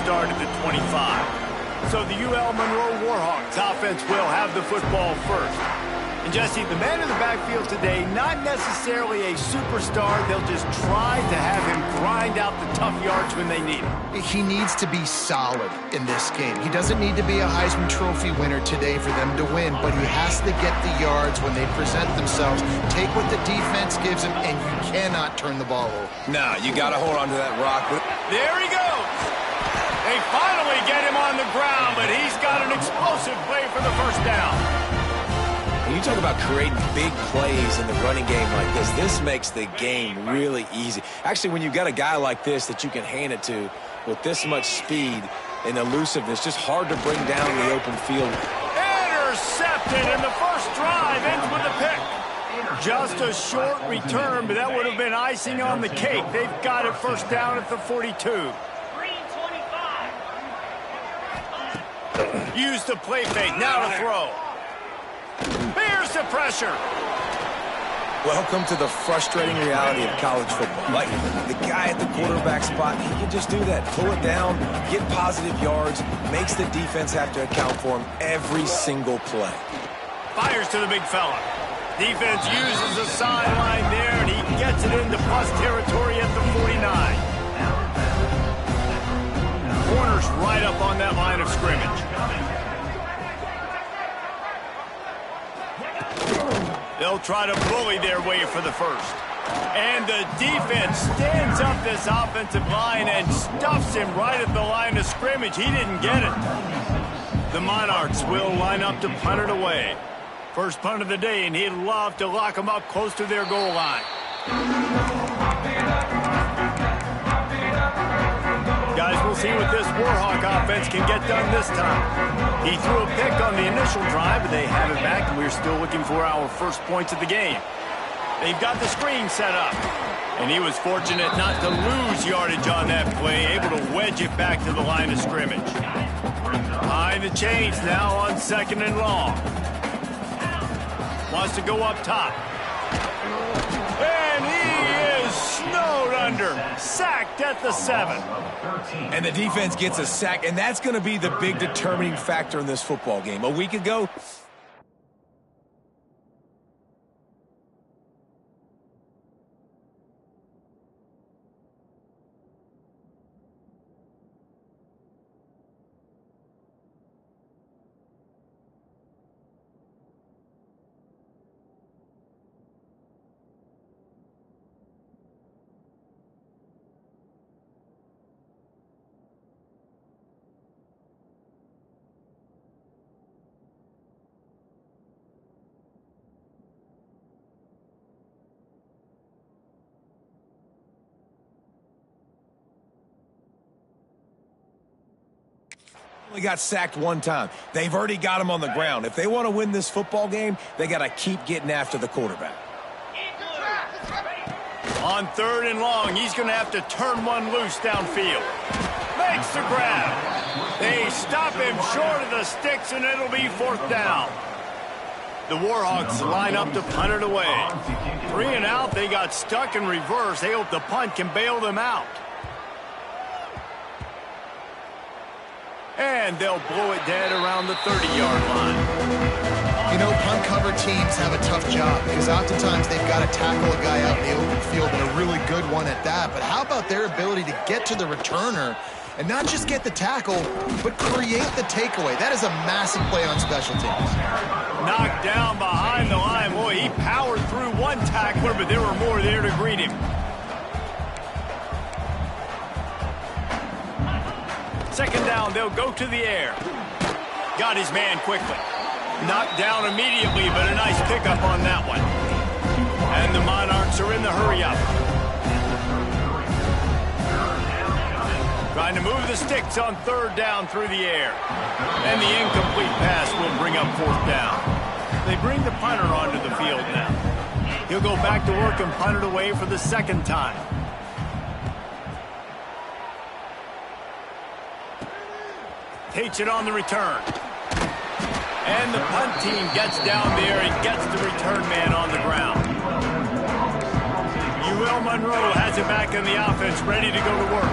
start at the 25. So the UL Monroe Warhawks offense will have the football first. And Jesse, the man in the backfield today, not necessarily a superstar. They'll just try to have him grind out the tough yards when they need him. He needs to be solid in this game. He doesn't need to be a Heisman Trophy winner today for them to win, but he has to get the yards when they present themselves. Take what the defense gives him, and you cannot turn the ball over. No, you got to hold on to that rock. There he goes. They finally get him on the ground, but he's got an explosive play for the first down. When you talk about creating big plays in the running game like this makes the game really easy. Actually, when you've got a guy like this that you can hand it to with this much speed and elusiveness, just hard to bring down the open field. Intercepted, and the first drive ends with a pick. Just a short return, but that would have been icing on the cake. They've got it first down at the 42. Use the play fake, now to throw. Here's the pressure. Welcome to the frustrating reality of college football. Like, the guy at the quarterback spot, he can just do that. Pull it down, get positive yards, makes the defense have to account for him every single play. Fires to the big fella. Defense uses the sideline there, and he gets it into plus territory at the 49. Corner's right up on that line of scrimmage. They'll try to bully their way for the first. And the defense stands up this offensive line and stuffs him right at the line of scrimmage. He didn't get it. The Monarchs will line up to punt it away. First punt of the day, and he'd love to lock them up close to their goal line. Guys, we'll see what this Warhawk offense can get done this time. He threw a pick on the initial drive, but they have it back, and we're still looking for our first points of the game. They've got the screen set up, and he was fortunate not to lose yardage on that play, able to wedge it back to the line of scrimmage. Behind the chains now on 2nd and long. Wants to go up top. And he is snowed under. Sacked at the 7. And the defense gets a sack, and that's going to be the big determining factor in this football game. A week ago, only got sacked one time. They've already got him on the ground. If they want to win this football game, they got to keep getting after the quarterback. On 3rd and long, he's going to have to turn one loose downfield. Makes the grab. They stop him short of the sticks, and it'll be 4th down. The Warhawks line up to punt it away. 3 and out, they got stuck in reverse. They hope the punt can bail them out. And they'll blow it dead around the 30-yard line. You know, punt cover teams have a tough job because oftentimes they've got to tackle a guy out in the open field, and a really good one at that. But how about their ability to get to the returner and not just get the tackle, but create the takeaway? That is a massive play on special teams. Knocked down behind the line. Boy, he powered through one tackler, but there were more there to greet him. Second down, they'll go to the air. Got his man quickly. Knocked down immediately, but a nice pickup on that one. And the Monarchs are in the hurry-up. Trying to move the sticks on 3rd down through the air. And the incomplete pass will bring up 4th down. They bring the punter onto the field now. He'll go back to work and punt it away for the 2nd time. Takes it on the return. And the punt team gets down there and gets the return man on the ground. UL Monroe has it back in the offense, ready to go to work.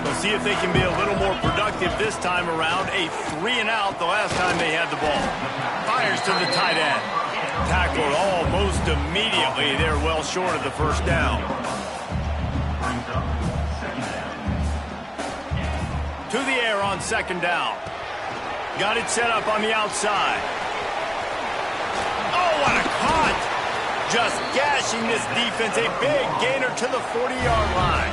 We'll see if they can be a little more productive this time around. A 3-and-out the last time they had the ball. Fires to the tight end. Tackled almost immediately. They're well short of the first down. To the air on second down. Got it set up on the outside. Oh, what a cut! Just gashing this defense. A big gainer to the 40-yard line.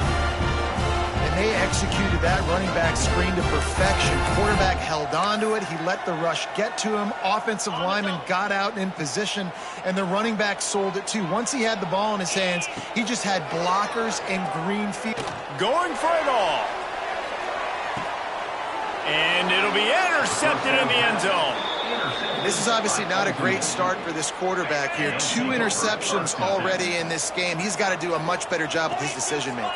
And they executed that running back screen to perfection. Quarterback held on to it. He let the rush get to him. Offensive lineman got out and in position, and the running back sold it too. Once he had the ball in his hands, he just had blockers and green field. Going for it all. And it'll be intercepted in the end zone. This is obviously not a great start for this quarterback here. 2 interceptions already in this game. He's got to do a much better job with his decision-making.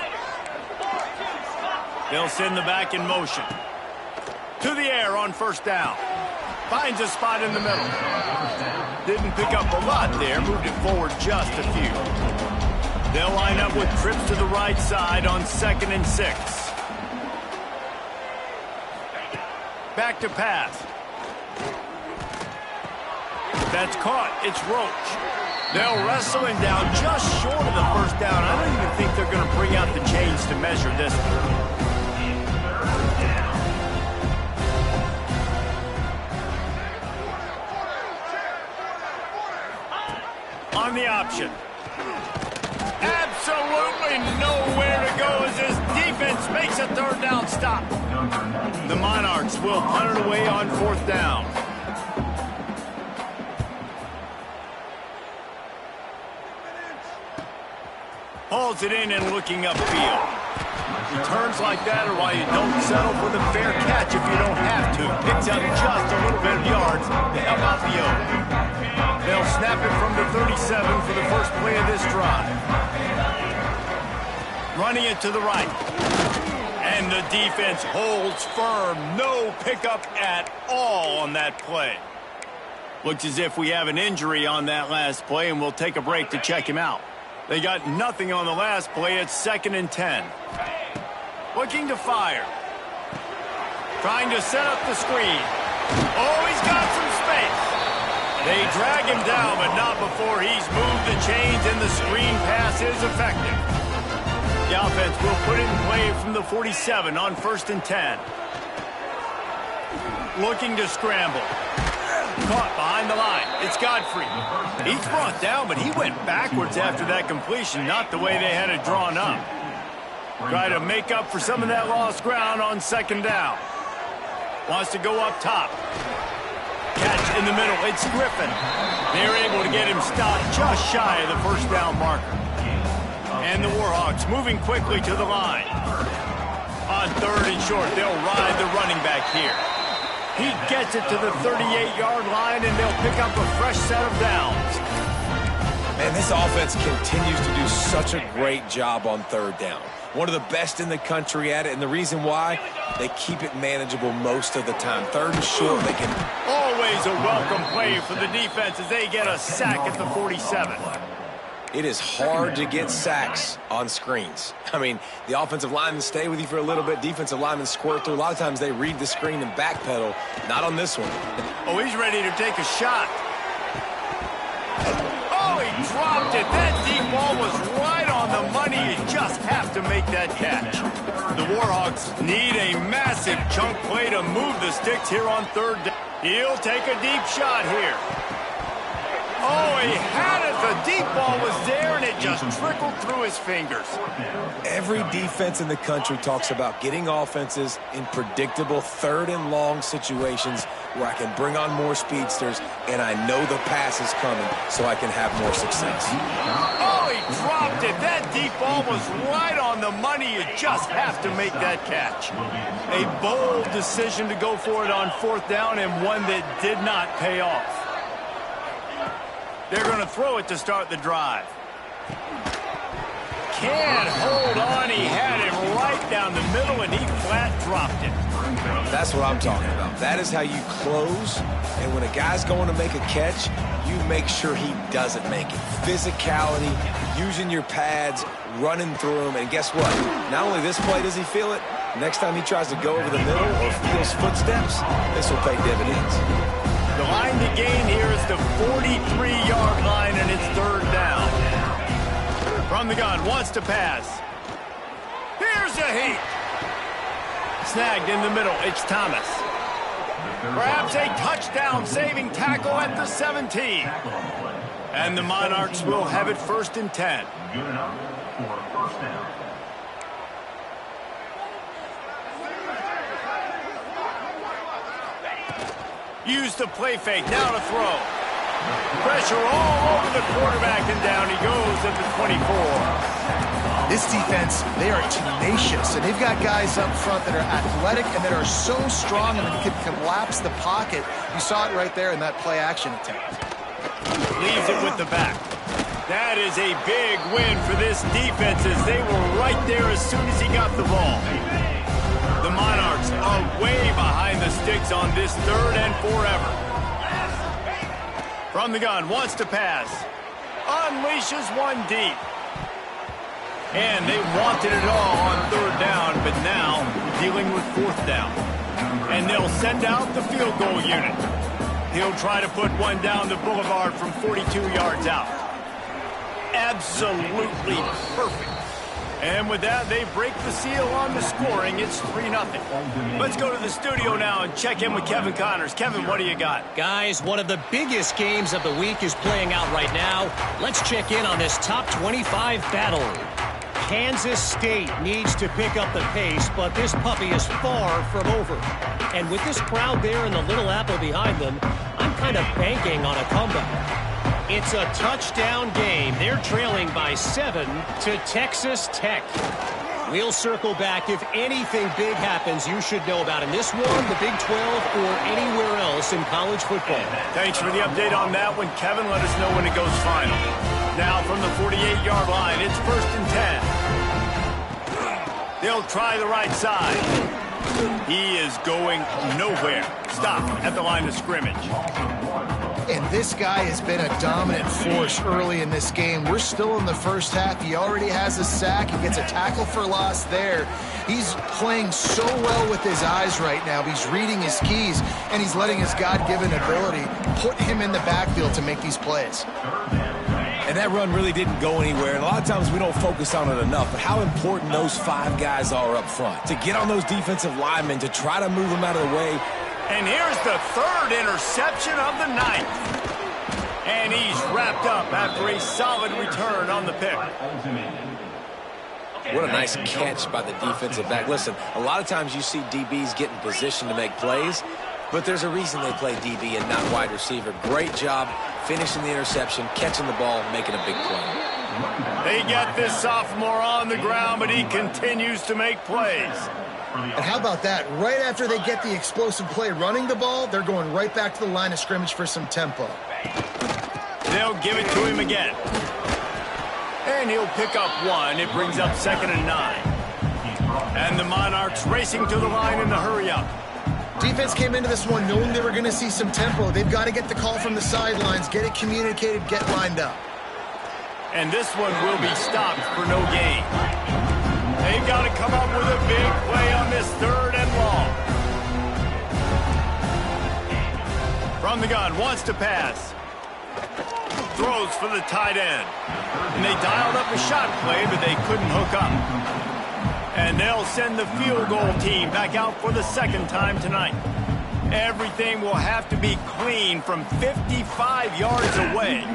They'll send the back in motion. To the air on first down. Finds a spot in the middle. Didn't pick up a lot there. Moved it forward just a few. They'll line up with trips to the right side on 2nd and 6. Back to pass. That's caught. It's Roach. They'll wrestle him down just short of the first down. I don't even think they're going to bring out the chains to measure this one. On the option. Absolutely nowhere to go as this defense makes a third down stop. The Monarchs will punt it away on 4th down. Hauls it in and looking upfield. Returns like that are why you don't settle for the fair catch if you don't have to. Picks up just a little bit of yards to help out the O. They'll snap it from the 37 for the first play of this drive. Running it to the right. And the defense holds firm. No pickup at all on that play. Looks as if we have an injury on that last play, and we'll take a break to check him out. They got nothing on the last play. It's 2nd and 10. Looking to fire. Trying to set up the screen. Oh, he's got some space. They drag him down, but not before he's moved the chains, and the screen pass is effective. The offense will put it in play from the 47 on 1st and 10. Looking to scramble. Caught behind the line. It's Godfrey. He's brought down, but he went backwards after that completion, not the way they had it drawn up. Try to make up for some of that lost ground on 2nd down. Wants to go up top. Catch in the middle. It's Griffin. They're able to get him stopped just shy of the first down marker. And the Warhawks moving quickly to the line. On 3rd and short, they'll ride the running back here. He gets it to the 38-yard line, and they'll pick up a fresh set of downs. Man, this offense continues to do such a great job on 3rd down. One of the best in the country at it, and the reason why, they keep it manageable most of the time. 3rd and short, they can... Always a welcome play for the defense as they get a sack at the 47. It is hard to get sacks on screens. I mean, the offensive linemen stay with you for a little bit. Defensive linemen squirt through. A lot of times they read the screen and backpedal. Not on this one. Oh, he's ready to take a shot. Oh, he dropped it. That deep ball was right on the money. You just have to make that catch. The Warhawks need a massive chunk play to move the sticks here on 3rd down. He'll take a deep shot here. Oh, he had it. The deep ball was there, and it just trickled through his fingers. Every defense in the country talks about getting offenses in predictable 3rd and long situations where I can bring on more speedsters, and I know the pass is coming, so I can have more success. Oh, he dropped it. That deep ball was right on the money. You just have to make that catch. A bold decision to go for it on 4th down, and one that did not pay off. They're going to throw it to start the drive. Can't hold on. He had him right down the middle, and he flat dropped it. That's what I'm talking about. That is how you close, and when a guy's going to make a catch, you make sure he doesn't make it. Physicality, using your pads, running through them, and guess what? Not only this play does he feel it, Next time he tries to go over the middle or feels footsteps, this will pay dividends. The line to gain here is the 43-yard line, and it's third down. From the gun, wants to pass. Here's a heat. Snagged in the middle, it's Thomas. Perhaps a touchdown-saving tackle at the 17. And the Monarchs will have it 1st and 10. Good enough for first down. Use the play fake, now to throw. Pressure all over the quarterback, and down he goes at the 24. This defense, they are tenacious, and they've got guys up front that are athletic and that are so strong and that can collapse the pocket. You saw it right there in that play-action attempt. Leaves it with the back. That is a big win for this defense, as they were right there as soon as he got the ball. The Monarchs are way behind the sticks on this 3rd and forever. From the gun, wants to pass. Unleashes one deep. And they wanted it all on 3rd down, but now dealing with 4th down. And they'll send out the field goal unit. He'll try to put one down the boulevard from 42 yards out. Absolutely perfect. And with that, they break the seal on the scoring. It's 3-0. Let's go to the studio now and check in with Kevin Connors. Kevin, what do you got? Guys, one of the biggest games of the week is playing out right now. Let's check in on this top 25 battle. Kansas State needs to pick up the pace, but this puppy is far from over. And with this crowd there and the Little Apple behind them, I'm kind of banking on a comeback. It's a touchdown game. They're trailing by 7 to Texas Tech. We'll circle back if anything big happens you should know about in this one, the Big 12, or anywhere else in college football. Thanks for the update on that one, Kevin. Let us know when it goes final. Now from the 48-yard line, it's 1st and 10. They'll try the right side. He is going nowhere. Stop at the line of scrimmage. And this guy has been a dominant force early in this game. We're still in the first half. He already has a sack. He gets a tackle for loss there. He's playing so well with his eyes right now. He's reading his keys, and he's letting his God-given ability put him in the backfield to make these plays. And that run really didn't go anywhere. And a lot of times we don't focus on it enough, but how important those 5 guys are up front. To get on those defensive linemen, to try to move them out of the way. And here's the 3rd interception of the night. And he's wrapped up after a solid return on the pick. What a nice catch by the defensive back. Listen, a lot of times you see DBs get in position to make plays, but there's a reason they play DB and not wide receiver. Great job finishing the interception, catching the ball, making a big play. They get this sophomore on the ground, but he continues to make plays. And how about that? Right after they get the explosive play running the ball, they're going right back to the line of scrimmage for some tempo. They'll give it to him again. And he'll pick up 1. It brings up 2nd and 9. And the Monarchs racing to the line in the hurry-up. Defense came into this one knowing they were going to see some tempo. They've got to get the call from the sidelines, get it communicated, get lined up. And this one will be stopped for no gain. They've got to come up with a big play on this 3rd and long. From the gun, wants to pass. Throws for the tight end. And they dialed up a shot play, but they couldn't hook up. And they'll send the field goal team back out for the 2nd time tonight. Everything will have to be clean from 55 yards away.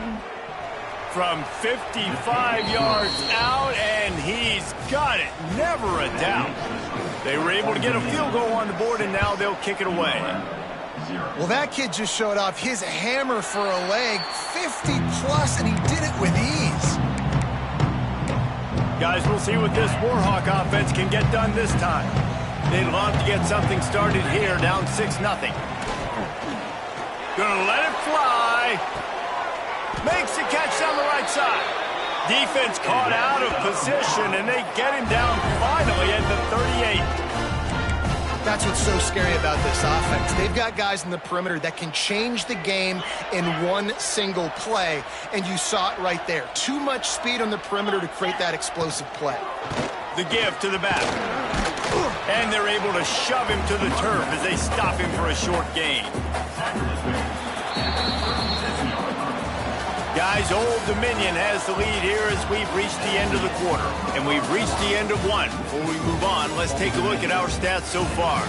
From 55 yards out, and he's got it. Never a doubt. They were able to get a field goal on the board, and now they'll kick it away. Well, that kid just showed off his hammer for a leg, 50-plus, and he did it with ease. Guys, we'll see what this Warhawk offense can get done this time. They'd love to get something started here, down 6-0. Gonna let it fly. Makes the catch down the right side. Defense caught out of position, and they get him down finally at the 38. That's what's so scary about this offense. They've got guys in the perimeter that can change the game in one single play, and you saw it right there. Too much speed on the perimeter to create that explosive play. The give to the back. And they're able to shove him to the turf as they stop him for a short gain. Guys, Old Dominion has the lead here as we've reached the end of the quarter. And we've reached the end of one. Before we move on, let's take a look at our stats so far.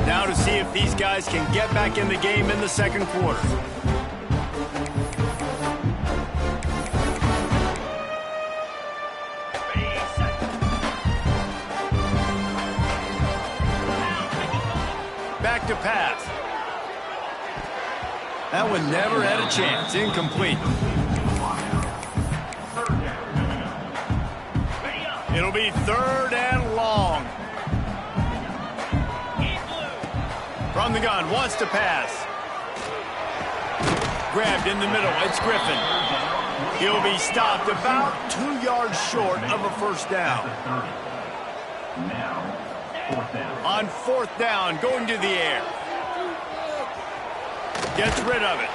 Now to see if these guys can get back in the game in the second quarter. Back to pass. That one never had a chance. Incomplete. It'll be third and long. From the gun, wants to pass. Grabbed in the middle, it's Griffin. He'll be stopped about 2 yards short of a first down. On fourth down, going to the air. Gets rid of it.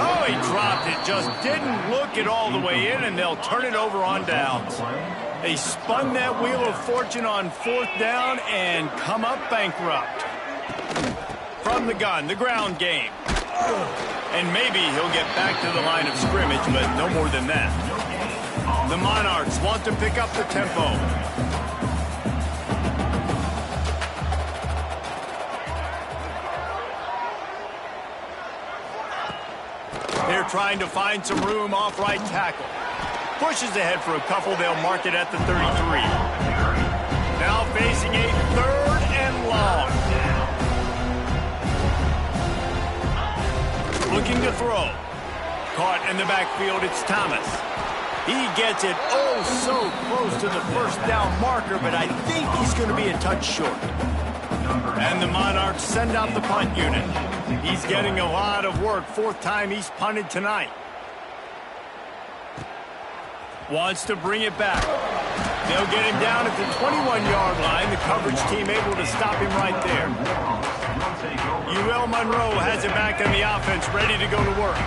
Oh, he dropped it. Just didn't look it all the way in, and they'll turn it over on downs. They spun that wheel of fortune on fourth down and come up bankrupt. From the gun, the ground game. And maybe he'll get back to the line of scrimmage, but no more than that. The Monarchs want to pick up the tempo. They're trying to find some room off right tackle. Pushes ahead for a couple. They'll mark it at the 33. Now facing a third and long. Looking to throw. Caught in the backfield, it's Thomas. He gets it oh so close to the first down marker, but I think he's going to be a touch short. And the Monarchs send out the punt unit. He's getting a lot of work. Fourth time he's punted tonight. Wants to bring it back. They'll get him down at the 21-yard line. The coverage team able to stop him right there. Monroe has it back on the offense, ready to go to work.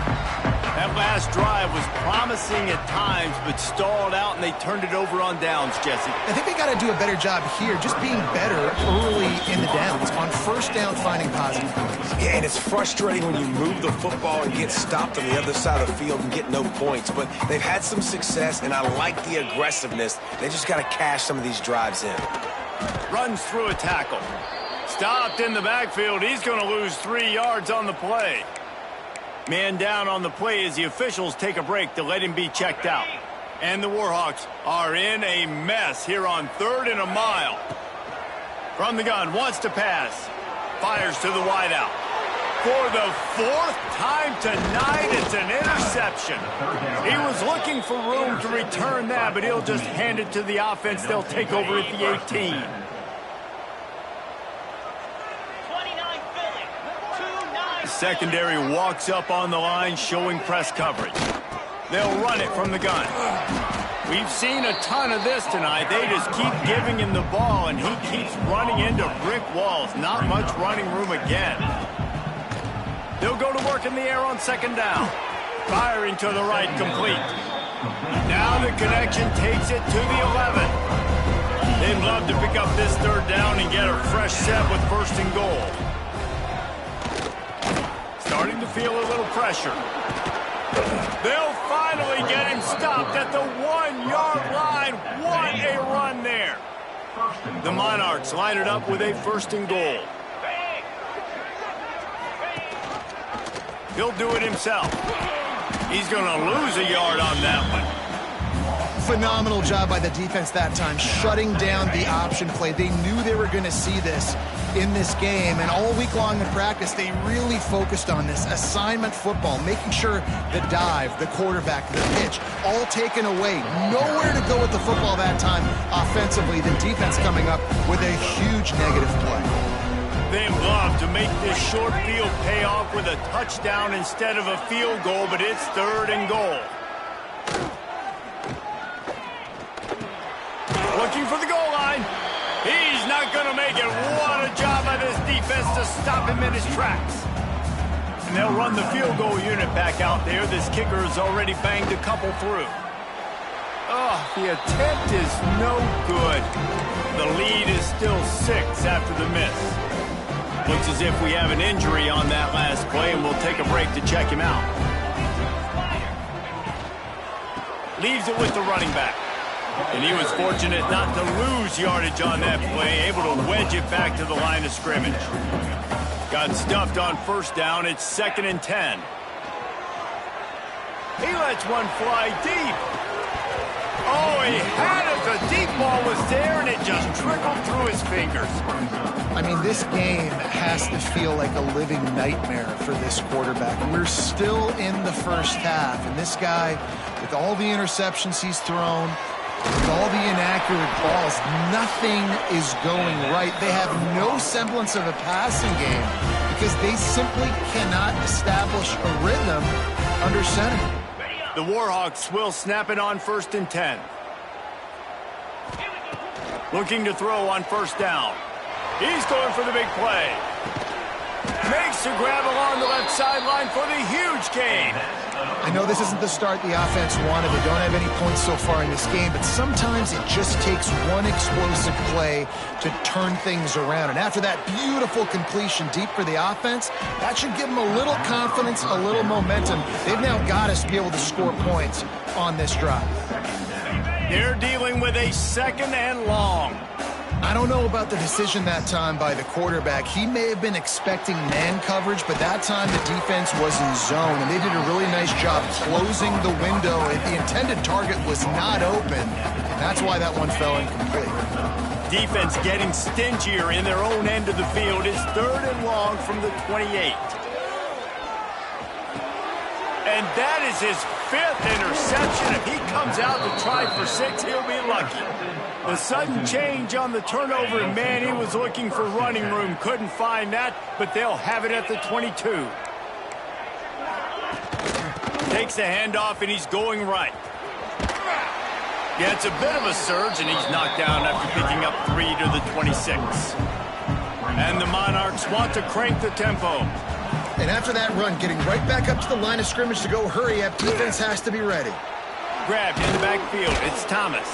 That last drive was promising at times, but stalled out, and they turned it over on downs, Jesse. I think they got to do a better job here, just being better early in the downs. On first down, finding positive points. Yeah, and it's frustrating when you move the football and get stopped on the other side of the field and get no points. But they've had some success, and I like the aggressiveness. They just got to cash some of these drives in. Runs through a tackle. Stopped in the backfield. He's going to lose 3 yards on the play. Man down on the play as the officials take a break to let him be checked out. And the Warhawks are in a mess here on 3rd and a mile. From the gun, wants to pass. Fires to the wideout. For the 4th time tonight, it's an interception. He was looking for room to return that, but he'll just hand it to the offense. They'll take over at the 18. Secondary walks up on the line, showing press coverage. They'll run it from the gun. We've seen a ton of this tonight. They just keep giving him the ball, and he keeps running into brick walls. Not much running room again. They'll go to work in the air on second down. Firing to the right, complete. Now the connection takes it to the 11. They'd love to pick up this 3rd down and get a fresh set with 1st and goal. Starting to feel a little pressure. They'll finally get him stopped at the 1-yard line. What a run there. The Monarchs line it up with a 1st and goal. He'll do it himself. He's going to lose a yard on that one. Phenomenal job by the defense that time, shutting down the option play. They knew they were going to see this in this game, and all week long in practice, they really focused on this assignment football, making sure the dive, the quarterback, the pitch, all taken away. Nowhere to go with the football that time offensively. The defense coming up with a huge negative play. They love to make this short field pay off with a touchdown instead of a field goal, but it's 3rd and goal. Looking for the goal line. He's not going to make it. What a job by this defense to stop him in his tracks. and they'll run the field goal unit back out there. This kicker has already banged a couple through. Oh, the attempt is no good. The lead is still 6 after the miss. Looks as if we have an injury on that last play, and we'll take a break to check him out. Leaves it with the running back. And he was fortunate not to lose yardage on that play, able to wedge it back to the line of scrimmage. Got stuffed on first down. It's 2nd and 10. He lets one fly deep. Oh, he had it. The deep ball was there, and it just trickled through his fingers. I mean, this game has to feel like a living nightmare for this quarterback. We're still in the first half, and this guy, with all the interceptions he's thrown, with all the inaccurate balls, nothing is going right. They have no semblance of a passing game because they simply cannot establish a rhythm under center. The Warhawks will snap it on 1st and 10. Looking to throw on first down. He's going for the big play. Makes the grab along the left sideline for the huge gain. I know this isn't the start the offense wanted. They don't have any points so far in this game, but sometimes it just takes one explosive play to turn things around. And after that beautiful completion deep for the offense, that should give them a little confidence, a little momentum. They've now got us to be able to score points on this drive. They're dealing with a 2nd and long. I don't know about the decision that time by the quarterback. He may have been expecting man coverage, but that time the defense was in zone, and they did a really nice job closing the window. The intended target was not open, and that's why that one fell incomplete. Defense getting stingier in their own end of the field is 3rd and long from the 28. And that is his 5th interception. If he comes out to try for 6, he'll be lucky. The sudden change on the turnover, and man, he was looking for running room. Couldn't find that, but they'll have it at the 22. Takes the handoff, and he's going right. Gets a bit of a surge, and he's knocked down after picking up 3 to the 26. And the Monarchs want to crank the tempo. And after that run, getting right back up to the line of scrimmage to go hurry up, defense has to be ready. Grabbed in the backfield. It's Thomas.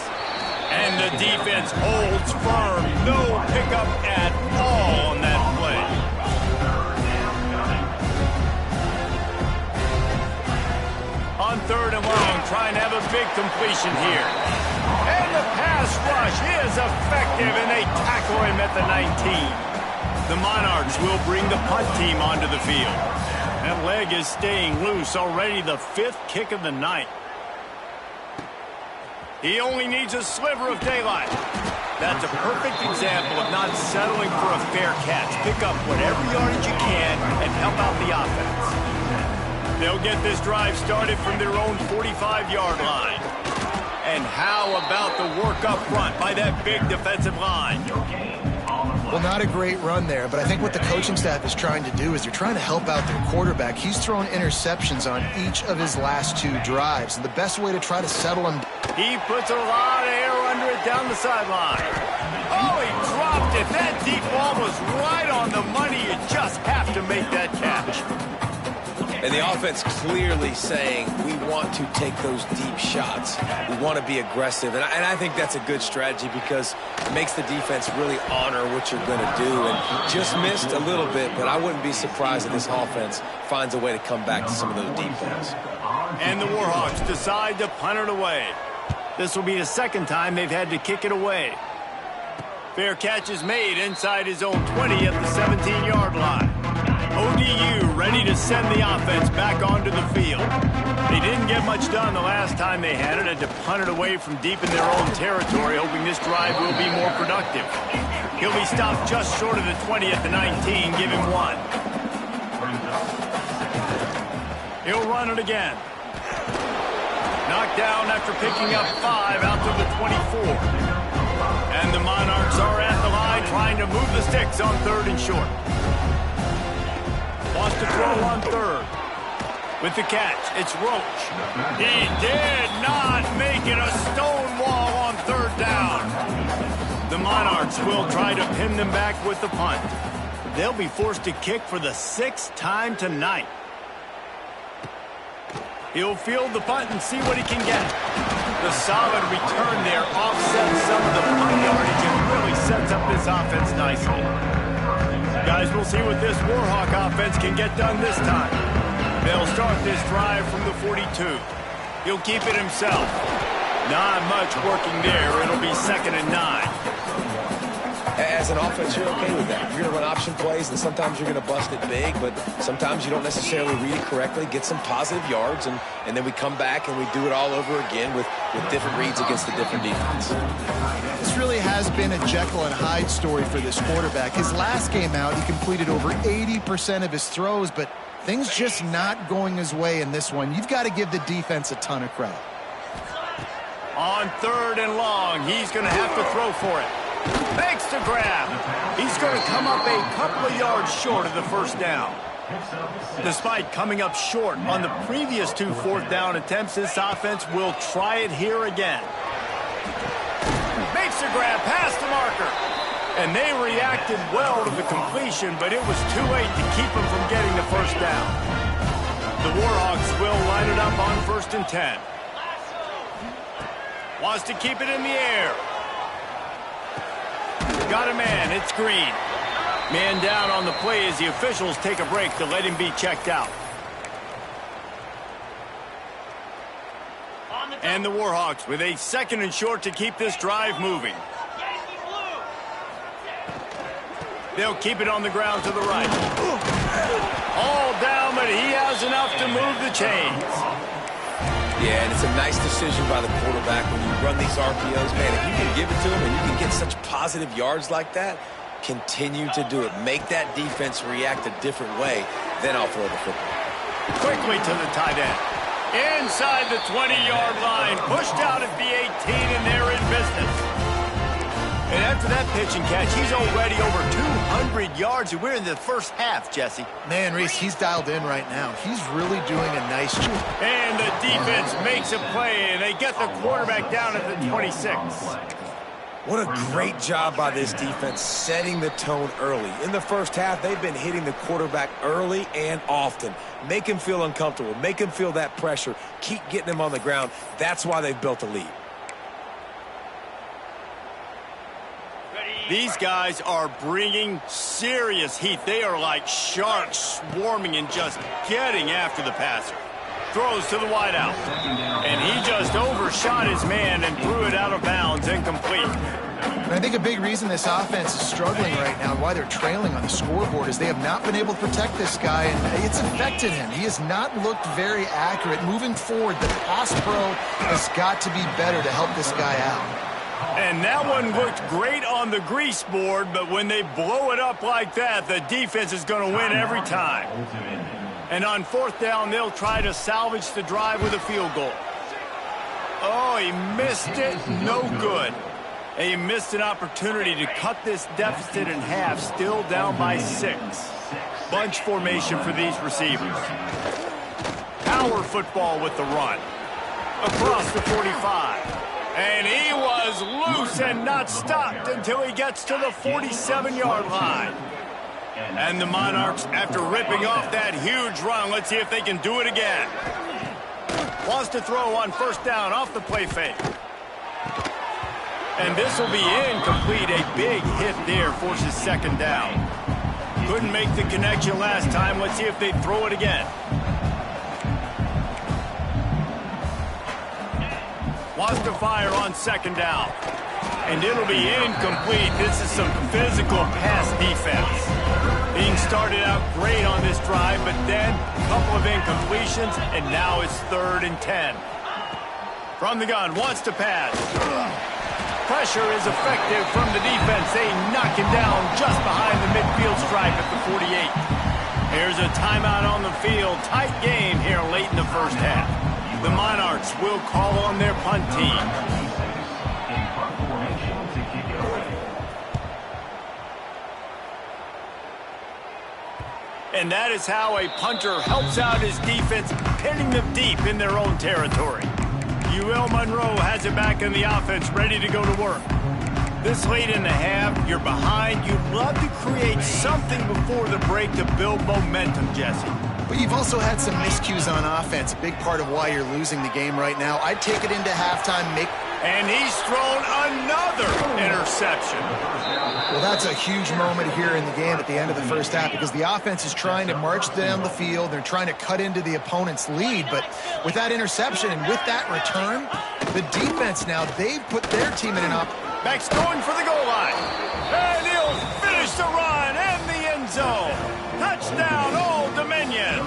And the defense holds firm. No pickup at all on that play. On 3rd and long, trying to have a big completion here. And the pass rush is effective, and they tackle him at the 19. The Monarchs will bring the punt team onto the field. That leg is staying loose, already the 5th kick of the night. He only needs a sliver of daylight. That's a perfect example of not settling for a fair catch. Pick up whatever yardage you can and help out the offense. They'll get this drive started from their own 45-yard line. And how about the work up front by that big defensive line? Well, not a great run there, but I think what the coaching staff is trying to do is they're trying to help out their quarterback. He's thrown interceptions on each of his last 2 drives, and the best way to try to settle him... He puts a lot of air under it down the sideline. Oh, he dropped it. That deep ball was right on the money. You just have to make that catch. And the offense clearly saying, we want to take those deep shots. We want to be aggressive. And I think that's a good strategy because it makes the defense really honor what you're going to do. And just missed a little bit, but I wouldn't be surprised if this offense finds a way to come back to some of those deep balls. And the Warhawks decide to punt it away. This will be the 2nd time they've had to kick it away. Fair catch is made inside his own 20 at the 17-yard line. ODU ready to send the offense back onto the field. They didn't get much done the last time they had it. Had to punt it away from deep in their own territory, hoping this drive will be more productive. He'll be stopped just short of the 20 at the 19. Give him 1. He'll run it again. Knocked down after picking up 5 out to the 24. And the Monarchs are at the line trying to move the sticks on 3rd and short. Wants to throw on 3rd. With the catch, it's Roach. He did not make it a stone wall on 3rd down. The Monarchs will try to pin them back with the punt. They'll be forced to kick for the 6th time tonight. He'll field the punt and see what he can get. The solid return there offsets some of the punt yardage and really sets up this offense nicely. Guys, we'll see what this Warhawk offense can get done this time. They'll start this drive from the 42. He'll keep it himself. Not much working there. It'll be 2nd and 9. As an offense, you're okay with that. You're going to run option plays, and sometimes you're going to bust it big, but sometimes you don't necessarily read it correctly, get some positive yards, and then we come back and we do it all over again with different reads against a different defense. This really has been a Jekyll and Hyde story for this quarterback. His last game out, he completed over 80% of his throws, but things just not going his way in this one. You've got to give the defense a ton of credit. On 3rd and long, he's going to have to throw for it. Makes the grab. He's going to come up a couple of yards short of the first down. Despite coming up short on the previous 2 4th down attempts, this offense will try it here again. Makes the grab past the marker. And they reacted well to the completion, but it was too late to keep them from getting the first down. The Warhawks will line it up on 1st and 10. Wants to keep it in the air. Got a man. It's Green. Man down on the play as the officials take a break to let him be checked out. And the Warhawks with a 2nd and short to keep this drive moving. They'll keep it on the ground to the right. All down, but he has enough to move the chains. Yeah, and it's a nice decision by the quarterback when you run these RPOs. Man, if you can give it to him and you can get such positive yards like that, continue to do it. Make that defense react a different way, then I'll throw the football. Quickly to the tight end. Inside the 20-yard line, pushed out at the 18, and they're in business. And after that pitch and catch, he's already over 200 yards, and we're in the first half, Jesse. Man, Reese, he's dialed in right now. He's really doing a nice job. And the defense makes a play, and they get the quarterback down at the 26. What a great job by this defense setting the tone early. In the first half, they've been hitting the quarterback early and often. Make him feel uncomfortable. Make him feel that pressure. Keep getting him on the ground. That's why they've built a lead. These guys are bringing serious heat. They are like sharks swarming and just getting after the passer. Throws to the wideout. And he just overshot his man and threw it out of bounds, incomplete. And I think a big reason this offense is struggling right now, why they're trailing on the scoreboard, is they have not been able to protect this guy, and it's affected him. He has not looked very accurate. Moving forward, the pass pro has got to be better to help this guy out. And that one looked great on the grease board, but when they blow it up like that, the defense is going to win every time. And on 4th down, they'll try to salvage the drive with a field goal. Oh, he missed it. No good. He missed an opportunity to cut this deficit in half, still down by 6. Bunch formation for these receivers. Power football with the run. Across the 45. And he was loose and not stopped until he gets to the 47-yard line. And the Monarchs, after ripping off that huge run, let's see if they can do it again. Wants to throw on 1st down off the play fake. And this will be incomplete. A big hit there forces 2nd down. Couldn't make the connection last time. Let's see if they throw it again. Wants to fire on 2nd down. And it'll be incomplete. This is some physical pass defense. Being started out great on this drive, but then a couple of incompletions, and now it's 3rd and 10. From the gun, wants to pass. Pressure is effective from the defense. They knock him down just behind the midfield stripe at the 48. Here's a timeout on the field. Tight game here late in the first half. The Monarchs will call on their punt team. And that is how a punter helps out his defense, pinning them deep in their own territory. Monroe has it back in the offense, ready to go to work. This late in the half, you're behind. You'd love to create something before the break to build momentum, Jesse. But you've also had some miscues on offense, a big part of why you're losing the game right now. I'd take it into halftime, and he's thrown another interception. Well, that's a huge moment here in the game at the end of the first half because the offense is trying to march down the field. They're trying to cut into the opponent's lead. But with that interception and with that return, the defense now, they've put their team in an up. Max going for the goal line. And he'll finish the run and the end zone. Touchdown, Old Dominion.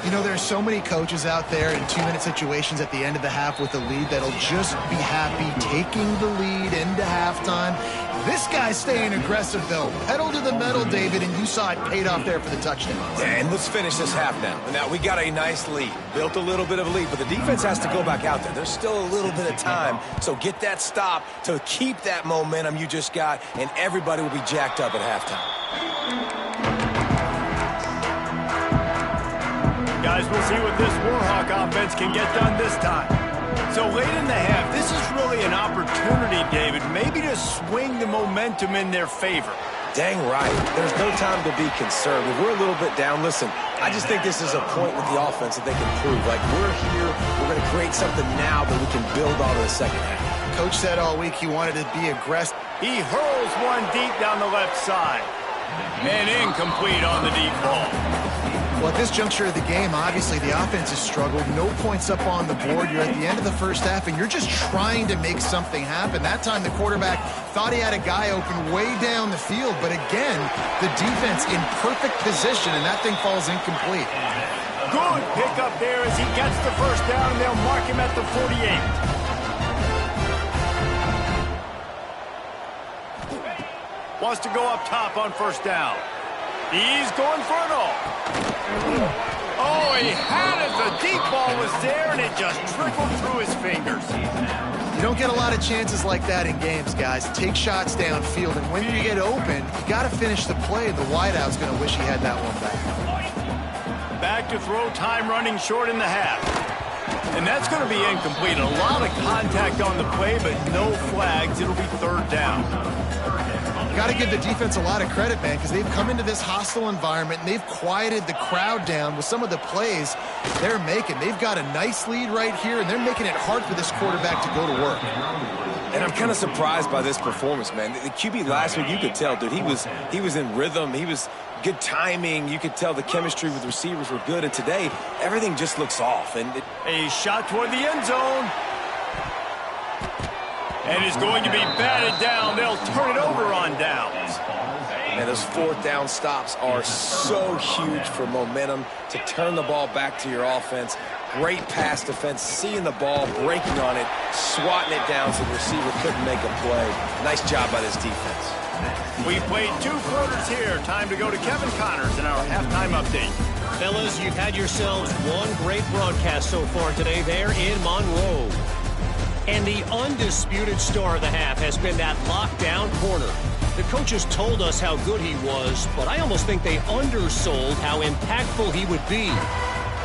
You know, there's so many coaches out there in 2-minute situations at the end of the half with the lead that'll just be happy taking the lead into halftime. This guy's staying aggressive, though. Pedal to the metal, David, and you saw it paid off there for the touchdown. And let's finish this half now. Now, we got a nice lead. Built a little bit of a lead, but the defense has to go back out there. There's still a little bit of time, so get that stop to keep that momentum you just got, and everybody will be jacked up at halftime. Guys, we'll see what this Warhawk offense can get done this time. So late in the half, this is really an opportunity, David, maybe to swing the momentum in their favor. Dang right. There's no time to be concerned. If we're a little bit down, listen, I just think this is a point with the offense that they can prove. Like, we're here, we're going to create something now that we can build on in the second half. Coach said all week he wanted to be aggressive. He hurls one deep down the left side. And incomplete on the deep ball. Well, at this juncture of the game, obviously the offense has struggled. No points up on the board. You're at the end of the first half, and you're just trying to make something happen. That time the quarterback thought he had a guy open way down the field, but again, the defense in perfect position, and that thing falls incomplete. Good pickup there as he gets the first down, and they'll mark him at the 48. Wants to go up top on first down. He's going for it all. Oh, he had it. The deep ball was there, and it just trickled through his fingers. You don't get a lot of chances like that in games, guys. Take shots downfield, and when you get open, you got to finish the play. The wideout's going to wish he had that one back. Back to throw, time running short in the half. And that's going to be incomplete. A lot of contact on the play, but no flags. It'll be third down. Got to give the defense a lot of credit, man, because they've come into this hostile environment and they've quieted the crowd down with some of the plays they're making. They've got a nice lead right here, and they're making it hard for this quarterback to go to work. And I'm kind of surprised by this performance, man. The QB last week, you could tell, dude, he was in rhythm. He was good timing. You could tell the chemistry with receivers were good. And today, everything just looks off. And a shot toward the end zone. And is going to be batted down. They'll turn it over on downs. And those fourth down stops are so huge for momentum to turn the ball back to your offense. Great pass defense, seeing the ball, breaking on it, swatting it down so the receiver couldn't make a play. Nice job by this defense. We played 2 quarters here. Time to go to Kevin Connors in our halftime update. Fellas, you've had yourselves one great broadcast so far today there in Monroe. And the undisputed star of the half has been that lockdown corner. The coaches told us how good he was, but I almost think they undersold how impactful he would be.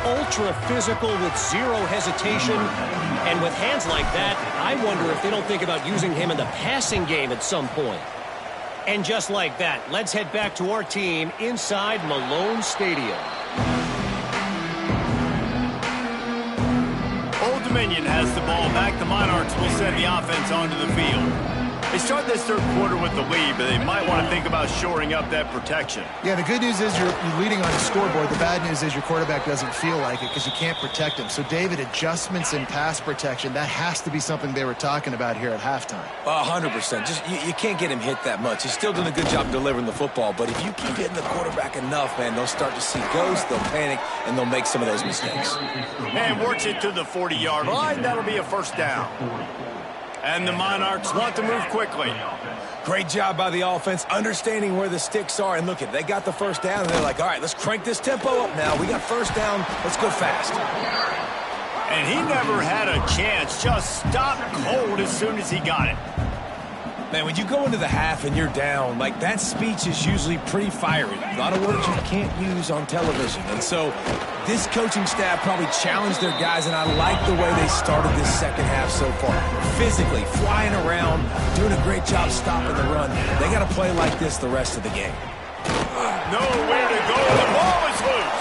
Ultra physical with zero hesitation, and with hands like that, I wonder if they don't think about using him in the passing game at some point. And just like that, let's head back to our team inside Malone Stadium. Old Dominion has the ball back. The Monarchs will send the offense onto the field. They start this third quarter with the lead, but they might want to think about shoring up that protection. Yeah, the good news is you're leading on the scoreboard. The bad news is your quarterback doesn't feel like it because you can't protect him. So, David, adjustments in pass protection, that has to be something they were talking about here at halftime. 100%. Just you can't get him hit that much. He's still doing a good job delivering the football, but if you keep hitting the quarterback enough, man, they'll start to see ghosts, they'll panic, and they'll make some of those mistakes. And works it to the 40-yard line. That'll be a first down. And the Monarchs want to move quickly. Great job by the offense, understanding where the sticks are. And look, they got the first down, and they're like, all right, let's crank this tempo up now. We got first down. Let's go fast. And he never had a chance. Just stopped cold as soon as he got it. Man, when you go into the half and you're down, like, that speech is usually pretty fiery. A lot of words you can't use on television. And so this coaching staff probably challenged their guys, and I like the way they started this second half so far. Physically, flying around, doing a great job stopping the run. They got to play like this the rest of the game. Nowhere to go. The ball is loose.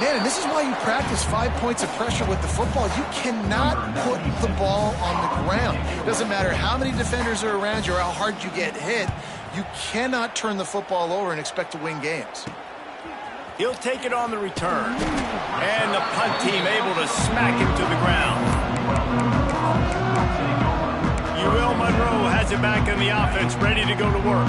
Man, and this is why you practice 5 points of pressure with the football. You cannot put the ball on the ground. It doesn't matter how many defenders are around you or how hard you get hit. You cannot turn the football over and expect to win games. He'll take it on the return. And the punt team able to smack him to the ground. Monroe has it back in the offense, ready to go to work.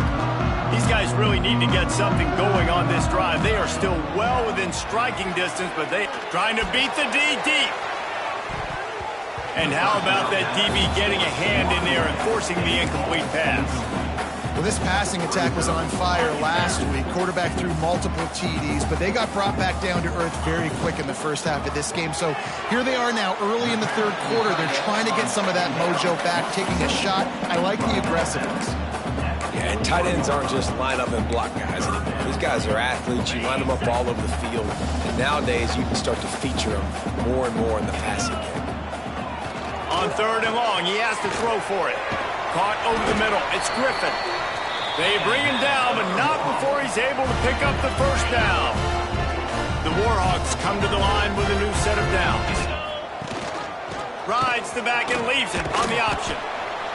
These guys really need to get something going on this drive. They are still well within striking distance, but they trying to beat the D deep. And how about that DB getting a hand in there and forcing the incomplete pass? Well, this passing attack was on fire last week. Quarterback threw multiple TDs, but they got brought back down to earth very quick in the first half of this game. So here they are now early in the third quarter. They're trying to get some of that mojo back, taking a shot. I like the aggressiveness. Yeah, and tight ends aren't just line up and block guys anymore. These guys are athletes. You line them up all over the field. And nowadays, you can start to feature them more and more in the passing game. On third and long, he has to throw for it. Caught over the middle. It's Griffin. They bring him down, but not before he's able to pick up the first down. The Warhawks come to the line with a new set of downs. Rides the back and leaves it on the option.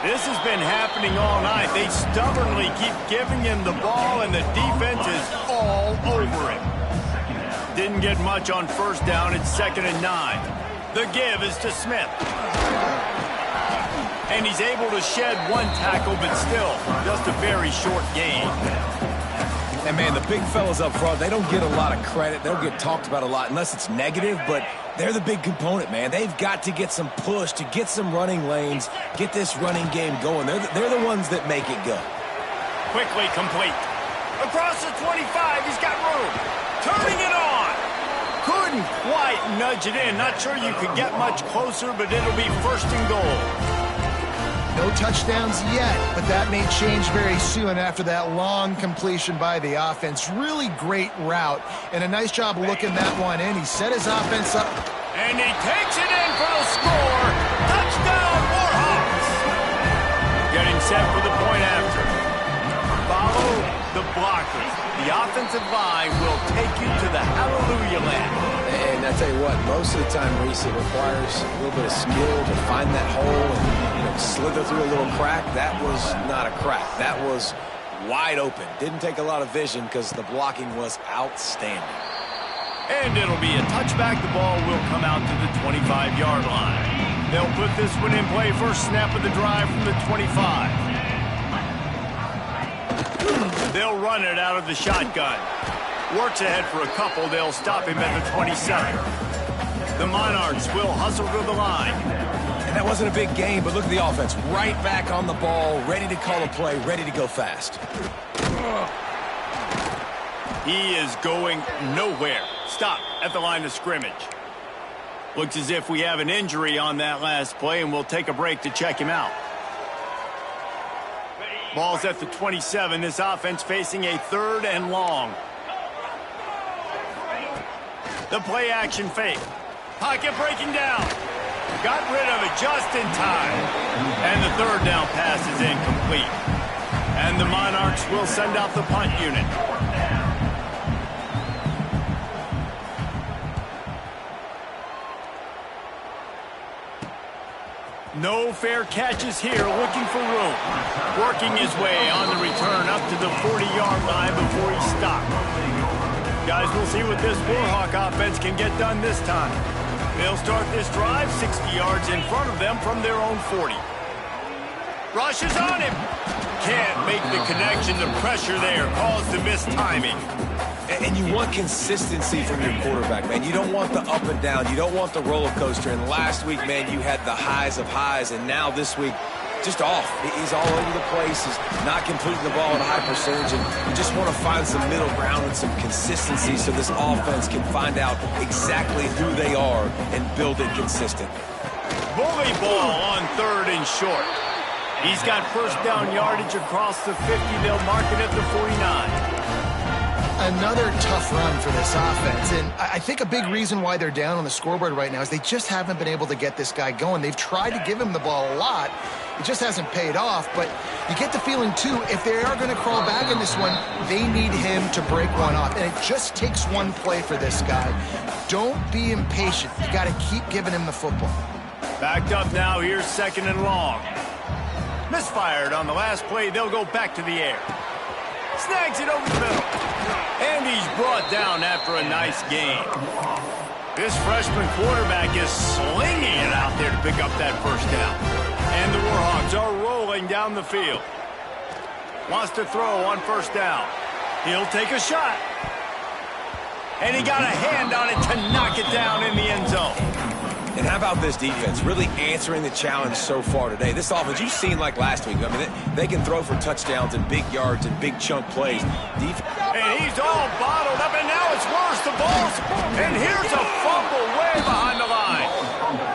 This has been happening all night. They stubbornly keep giving him the ball, and the defense is all over him. Didn't get much on first down. It's 2nd and 9. The give is to Smith. And he's able to shed one tackle, but still just a very short gain. And, man, the big fellas up front, they don't get a lot of credit. They don't get talked about a lot unless it's negative, but they're the big component, man. They've got to get some push, to get some running lanes, get this running game going. They're the ones that make it go. Quickly complete. Across the 25, he's got room. Turning it on. Couldn't quite nudge it in. Not sure you could get much closer, but it'll be 1st and goal. No touchdowns yet, but that may change very soon after that long completion by the offense. Really great route, and a nice job looking that one in. He set his offense up. And he takes it in for the score. Touchdown, Warhawks. Getting set for the point after. Follow the blockers. The offensive line will take you to the hallelujah land. And I tell you what, most of the time, Reese, it requires a little bit of skill to find that hole and slither through a little crack. That was not a crack. That was wide open. Didn't take a lot of vision because the blocking was outstanding. And it'll be a touchback. The ball will come out to the 25-yard line. They'll put this one in play. First snap of the drive from the 25. They'll run it out of the shotgun. Works ahead for a couple. They'll stop him at the 27. The Monarchs will hustle to the line. And that wasn't a big game, but look at the offense. Right back on the ball, ready to call a play, ready to go fast. He is going nowhere. Stop at the line of scrimmage. Looks as if we have an injury on that last play, and we'll take a break to check him out. Ball's at the 27. This offense facing a 3rd and long. The play action fake. Pocket breaking down. Got rid of it just in time. And the 3rd down pass is incomplete. And the Monarchs will send out the punt unit. No fair catches here, looking for room. Working his way on the return up to the 40-yard line before he stopped. Guys, we'll see what this Warhawk offense can get done this time. They'll start this drive 60 yards in front of them from their own 40. Rushes on him. Can't make the connection. The pressure there caused the mistiming. And you want consistency from your quarterback, man. You don't want the up and down. You don't want the roller coaster. And last week, man, you had the highs of highs. And now this week, just off. He's all over the place. He's not completing the ball at a high percentage. And you just want to find some middle ground and some consistency so this offense can find out exactly who they are and build it consistent. Bully ball on 3rd and short. He's got first down yardage across the 50. They'll mark it at the 49. Another tough run for this offense, and I think a big reason why they're down on the scoreboard right now is they just haven't been able to get this guy going. They've tried to give him the ball a lot. It just hasn't paid off, but you get the feeling, too, if they are going to crawl back in this one, they need him to break one off, and it just takes one play for this guy. Don't be impatient. You got to keep giving him the football. Backed up now, here's 2nd and long. Misfired on the last play, they'll go back to the air. Snags it over the middle. And he's brought down after a nice gain. This freshman quarterback is slinging it out there to pick up that first down. And the Warhawks are rolling down the field. Wants to throw on 1st down. He'll take a shot. And he got a hand on it to knock it down in the end zone. And how about this defense really answering the challenge so far today? This offense, you've seen like last week. I mean, they can throw for touchdowns and big yards and big chunk plays. And he's all bottled up, and now it's worse. The ball's... And here's a fumble way behind the line.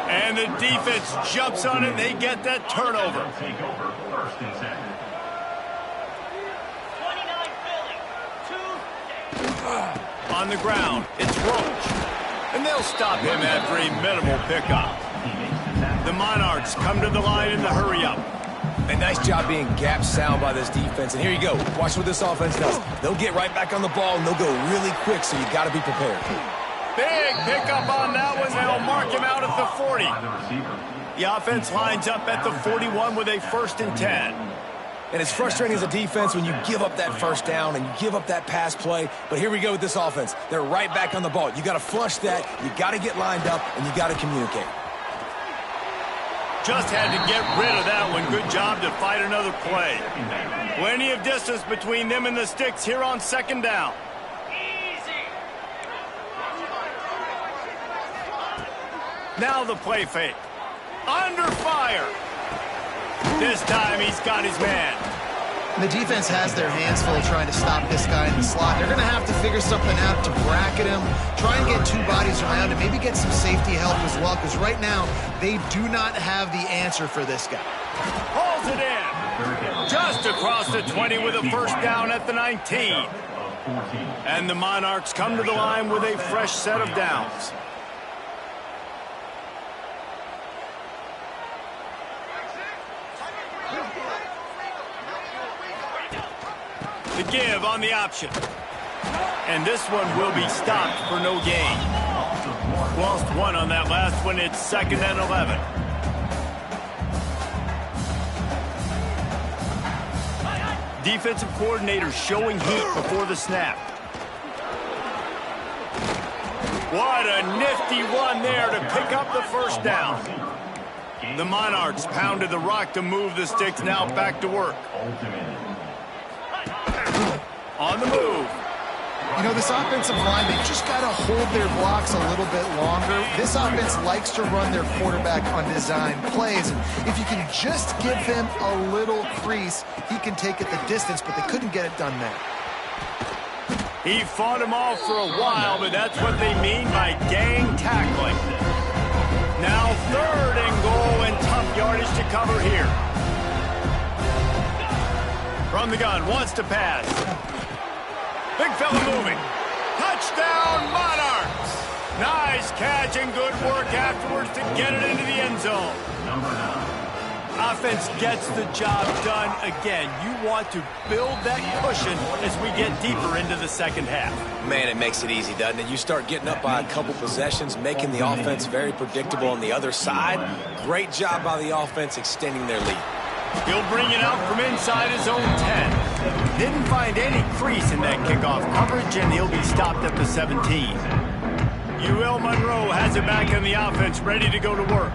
And the defense jumps on it, and they get that turnover. Take over 1st and 2nd. 29 on the ground, it's Roach. And they'll stop him after a minimal pickup. The Monarchs come to the line in the hurry-up. A nice job being gap sound by this defense. And here you go. Watch what this offense does. They'll get right back on the ball, and they'll go really quick, so you got to be prepared. Big pickup on that one. They'll mark him out at the 40. The offense lines up at the 41 with a 1st and 10. And it's frustrating as a defense when you give up that first down and you give up that pass play. But here we go with this offense. They're right back on the ball. You got to flush that. You got to get lined up, and you got to communicate. Just had to get rid of that one. Good job to fight another play. Plenty of distance between them and the sticks here on 2nd down. Now the play fake. Under fire. This time he's got his man. The defense has their hands full trying to stop this guy in the slot. They're going to have to figure something out to bracket him, try and get 2 bodies around him, maybe get some safety help as well, because right now they do not have the answer for this guy. Pulls it in. Just across the 20 with a 1st down at the 19. And the Monarchs come to the line with a fresh set of downs. The give on the option. And this one will be stopped for no gain. Lost 1 on that last one. It's 2nd and 11. Defensive coordinator showing heat before the snap. What a nifty run there to pick up the 1st down. The Monarchs pounded the rock to move the sticks, now back to work. On the move. You know, this offensive line, they just got to hold their blocks a little bit longer. This offense likes to run their quarterback on design plays. And if you can just give him a little crease, he can take it the distance, but they couldn't get it done there. He fought him off for a while, but that's what they mean by gang tackling. Now 3rd and goal and tough yardage to cover here. From the gun, wants to pass. Big fella moving. Touchdown, Monarchs. Nice catch and good work afterwards to get it into the end zone. Offense gets the job done again. You want to build that cushion as we get deeper into the 2nd half. Man, it makes it easy, doesn't it? You start getting up by a couple possessions, making the offense very predictable on the other side. Great job by the offense extending their lead. He'll bring it out from inside his own 10. Didn't find any crease in that kickoff coverage, and he'll be stopped at the 17. UL Monroe has it back in the offense, ready to go to work.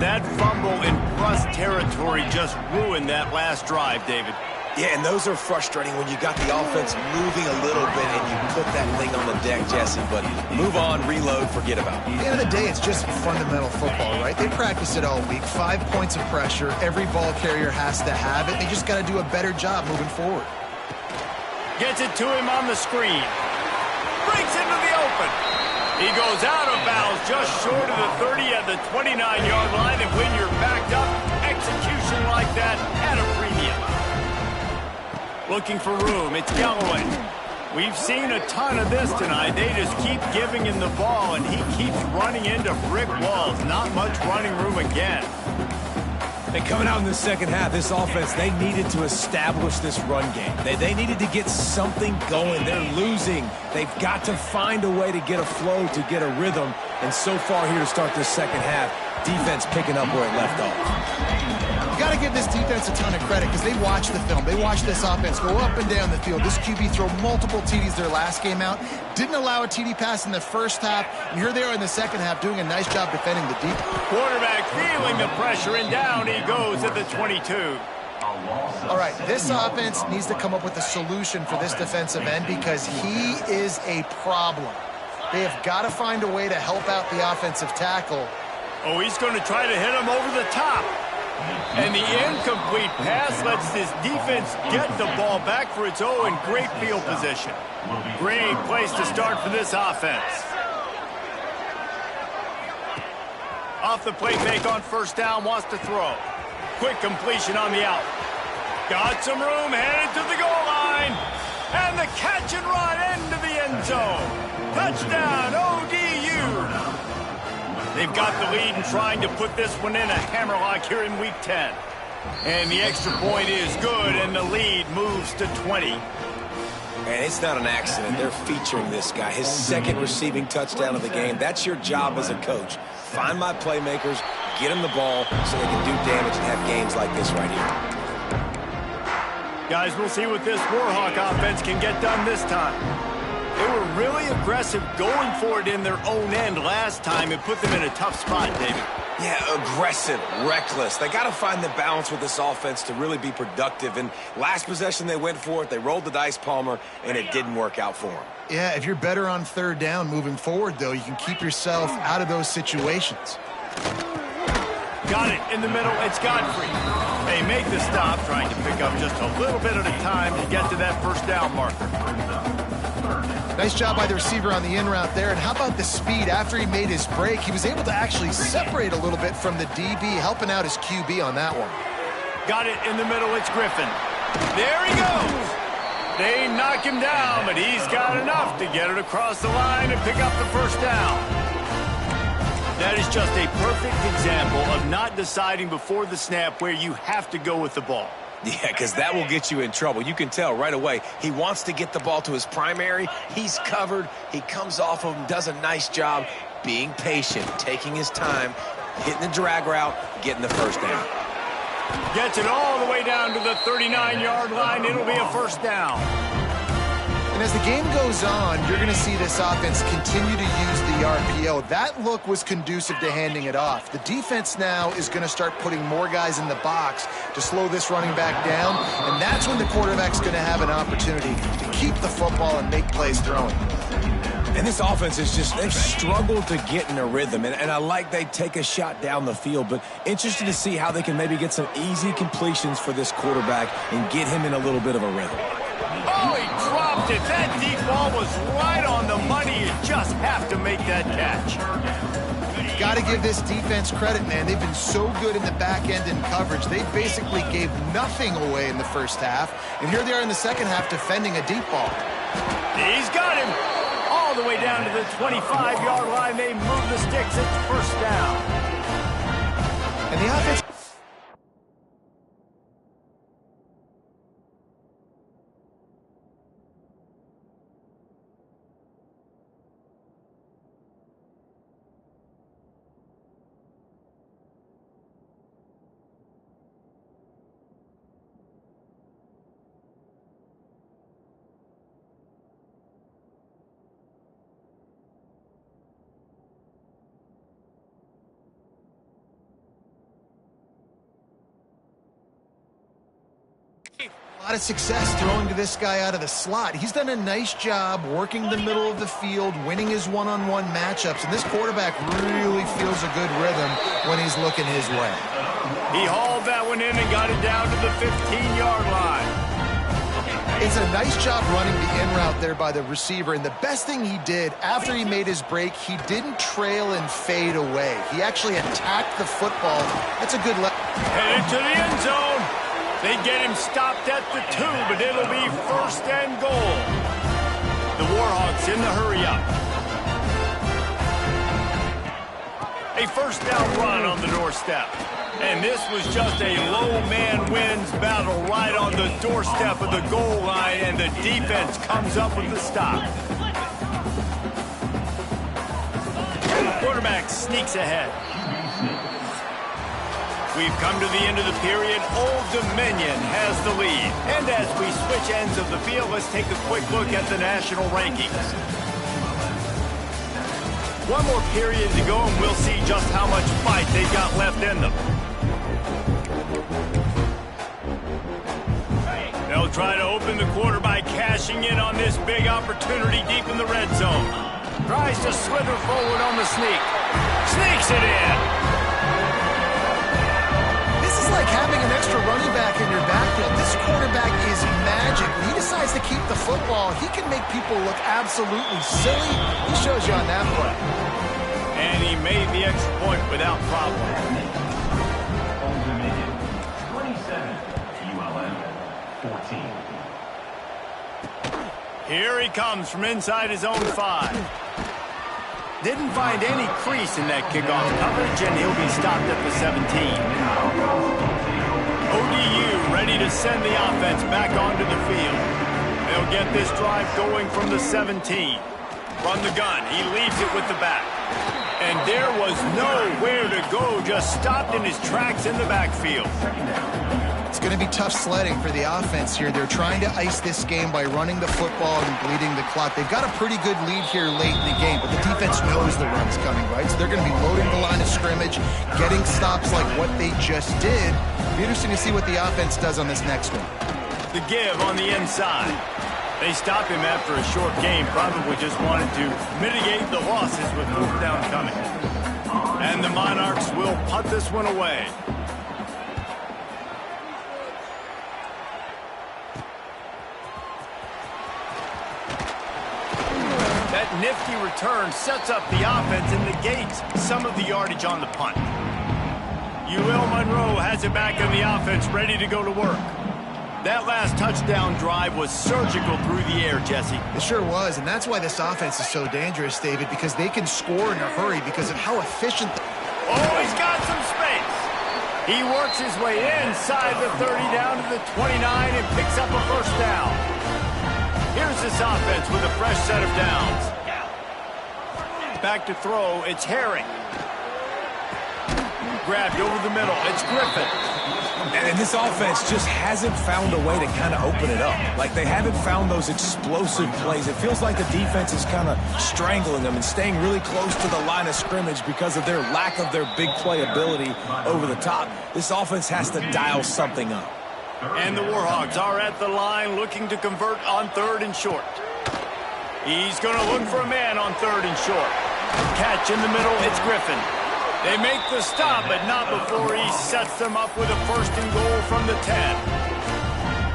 That fumble in plus territory just ruined that last drive, David. Yeah, and those are frustrating when you got the offense moving a little bit and you put that thing on the deck, Jesse. But move on, reload, forget about it. At the end of the day, it's just fundamental football, right? They practice it all week. 5 points of pressure. Every ball carrier has to have it. They just got to do a better job moving forward. Gets it to him on the screen. Breaks into the open. He goes out of bounds just short of the 30 at the 29-yard line. And when you're backed up, execution like that at a premium. Looking for room. It's Galloway. We've seen a ton of this tonight. They just keep giving him the ball, and he keeps running into brick walls. Not much running room again. And coming out in the second half, this offense, they needed to establish this run game. They needed to get something going. They're losing. They've got to find a way to get a flow, to get a rhythm. And so far here to start this second half, defense picking up where it left off. You got to give this defense a ton of credit because they watch the film. They watch this offense go up and down the field. This QB throw multiple TDs their last game out. Didn't allow a TD pass in the first half. And here they are in the second half doing a nice job defending the deep. Quarterback feeling the pressure, and down he goes at the 22. All right, this offense needs to come up with a solution for this defensive end because he is a problem. They have got to find a way to help out the offensive tackle. Oh, he's going to try to hit him over the top. And the incomplete pass lets this defense get the ball back for its own. Great field position. Great place to start for this offense. Off the play fake on first down, wants to throw. Quick completion on the out. Got some room, headed to the goal line. And the catch and run into the end zone. Touchdown, ODU. They've got the lead and trying to put this one in a hammerlock here in Week 10. And the extra point is good, and the lead moves to 20. And it's not an accident. They're featuring this guy. His second receiving touchdown of the game. That's your job as a coach. Find my playmakers, get them the ball so they can do damage and have games like this right here. Guys, we'll see what this Warhawk offense can get done this time. They were really aggressive going for it in their own end last time and put them in a tough spot, David. Yeah, aggressive, reckless. They got to find the balance with this offense to really be productive. And last possession they went for it. They rolled the dice, Palmer, and it didn't work out for them. Yeah, if you're better on third down moving forward, though, you can keep yourself out of those situations. Got it in the middle. It's Godfrey. They make the stop, trying to pick up just a little bit at a time to get to that first down marker. Nice job by the receiver on the in route there. And how about the speed after he made his break? He was able to actually separate a little bit from the DB, helping out his QB on that one. Got it in the middle. It's Griffin. There he goes. They knock him down, but he's got enough to get it across the line and pick up the first down. That is just a perfect example of not deciding before the snap where you have to go with the ball. Yeah, because that will get you in trouble. You can tell right away he wants to get the ball to his primary. He's covered. He comes off of him, does a nice job being patient, taking his time, hitting the drag route, getting the first down. Gets it all the way down to the 39-yard line. It'll be a first down. And as the game goes on, you're going to see this offense continue to use the RPO. That look was conducive to handing it off. The defense now is going to start putting more guys in the box to slow this running back down, and that's when the quarterback's going to have an opportunity to keep the football and make plays throwing. And this offense is just, they've struggled to get in a rhythm, and I like they take a shot down the field, but interested to see how they can maybe get some easy completions for this quarterback and get him in a little bit of a rhythm. Oh, he dropped it. That deep ball was right on the money. You just have to make that catch. Got to give this defense credit, man. They've been so good in the back end in coverage. They basically gave nothing away in the first half, and here they are in the second half defending a deep ball. He's got him all the way down to the 25-yard line. They move the sticks. It's first down. And the offense... A lot of success throwing to this guy out of the slot. He's done a nice job working the middle of the field, winning his one-on-one matchups, and this quarterback really feels a good rhythm when he's looking his way. He hauled that one in and got it down to the 15-yard line. It's a nice job running the in route there by the receiver, and the best thing he did after he made his break, he didn't trail and fade away. He actually attacked the football. That's a good Headed to the end zone. They get him stopped at the 2, but it'll be first and goal. The Warhawks in the hurry-up. A first down run on the doorstep. And this was just a low man wins battle right on the doorstep of the goal line, and the defense comes up with the stop. Quarterback sneaks ahead. We've come to the end of the period. Old Dominion has the lead. And as we switch ends of the field, let's take a quick look at the national rankings. One more period to go, and we'll see just how much fight they've got left in them. They'll try to open the quarter by cashing in on this big opportunity deep in the red zone. Tries to slither forward on the sneak. Sneaks it in. This is like having an extra running back in your backfield. This quarterback is magic. When he decides to keep the football, he can make people look absolutely silly. He shows you on that play. And he made the extra point without problem. Old Dominion, 27. ULM, 14. Here he comes from inside his own 5. Didn't find any crease in that kickoff coverage, and he'll be stopped at the 17. ODU ready to send the offense back onto the field. They'll get this drive going from the 17. Run the gun. He leaves it with the back. And there was nowhere to go, just stopped in his tracks in the backfield. It's going to be tough sledding for the offense here. They're trying to ice this game by running the football and bleeding the clock. They've got a pretty good lead here late in the game, but the defense knows the run's coming, right? So they're going to be loading the line of scrimmage, getting stops like what they just did. It'll be interesting to see what the offense does on this next one. The give on the inside. They stop him after a short game, probably just wanted to mitigate the losses with fourth down coming. And the Monarchs will punt this one away. That nifty return sets up the offense and negates some of the yardage on the punt. UL Monroe has it back in the offense, ready to go to work. That last touchdown drive was surgical through the air, Jesse. It sure was, and that's why this offense is so dangerous, David, because they can score in a hurry because of how efficient... Oh, he's got some space. He works his way inside the 30 down to the 29 and picks up a first down. Here's this offense with a fresh set of downs. Back to throw, it's Herring. Grabbed over the middle, it's Griffin. And this offense just hasn't found a way to kind of open it up. Like, they haven't found those explosive plays. It feels like the defense is kind of strangling them and staying really close to the line of scrimmage because of their lack of their big play ability over the top. This offense has to dial something up. And the Warhawks are at the line looking to convert on 3rd and short. He's going to look for a man on 3rd and short. Catch in the middle, it's Griffin. They make the stop, but not before he sets them up with a 1st and goal from the 10.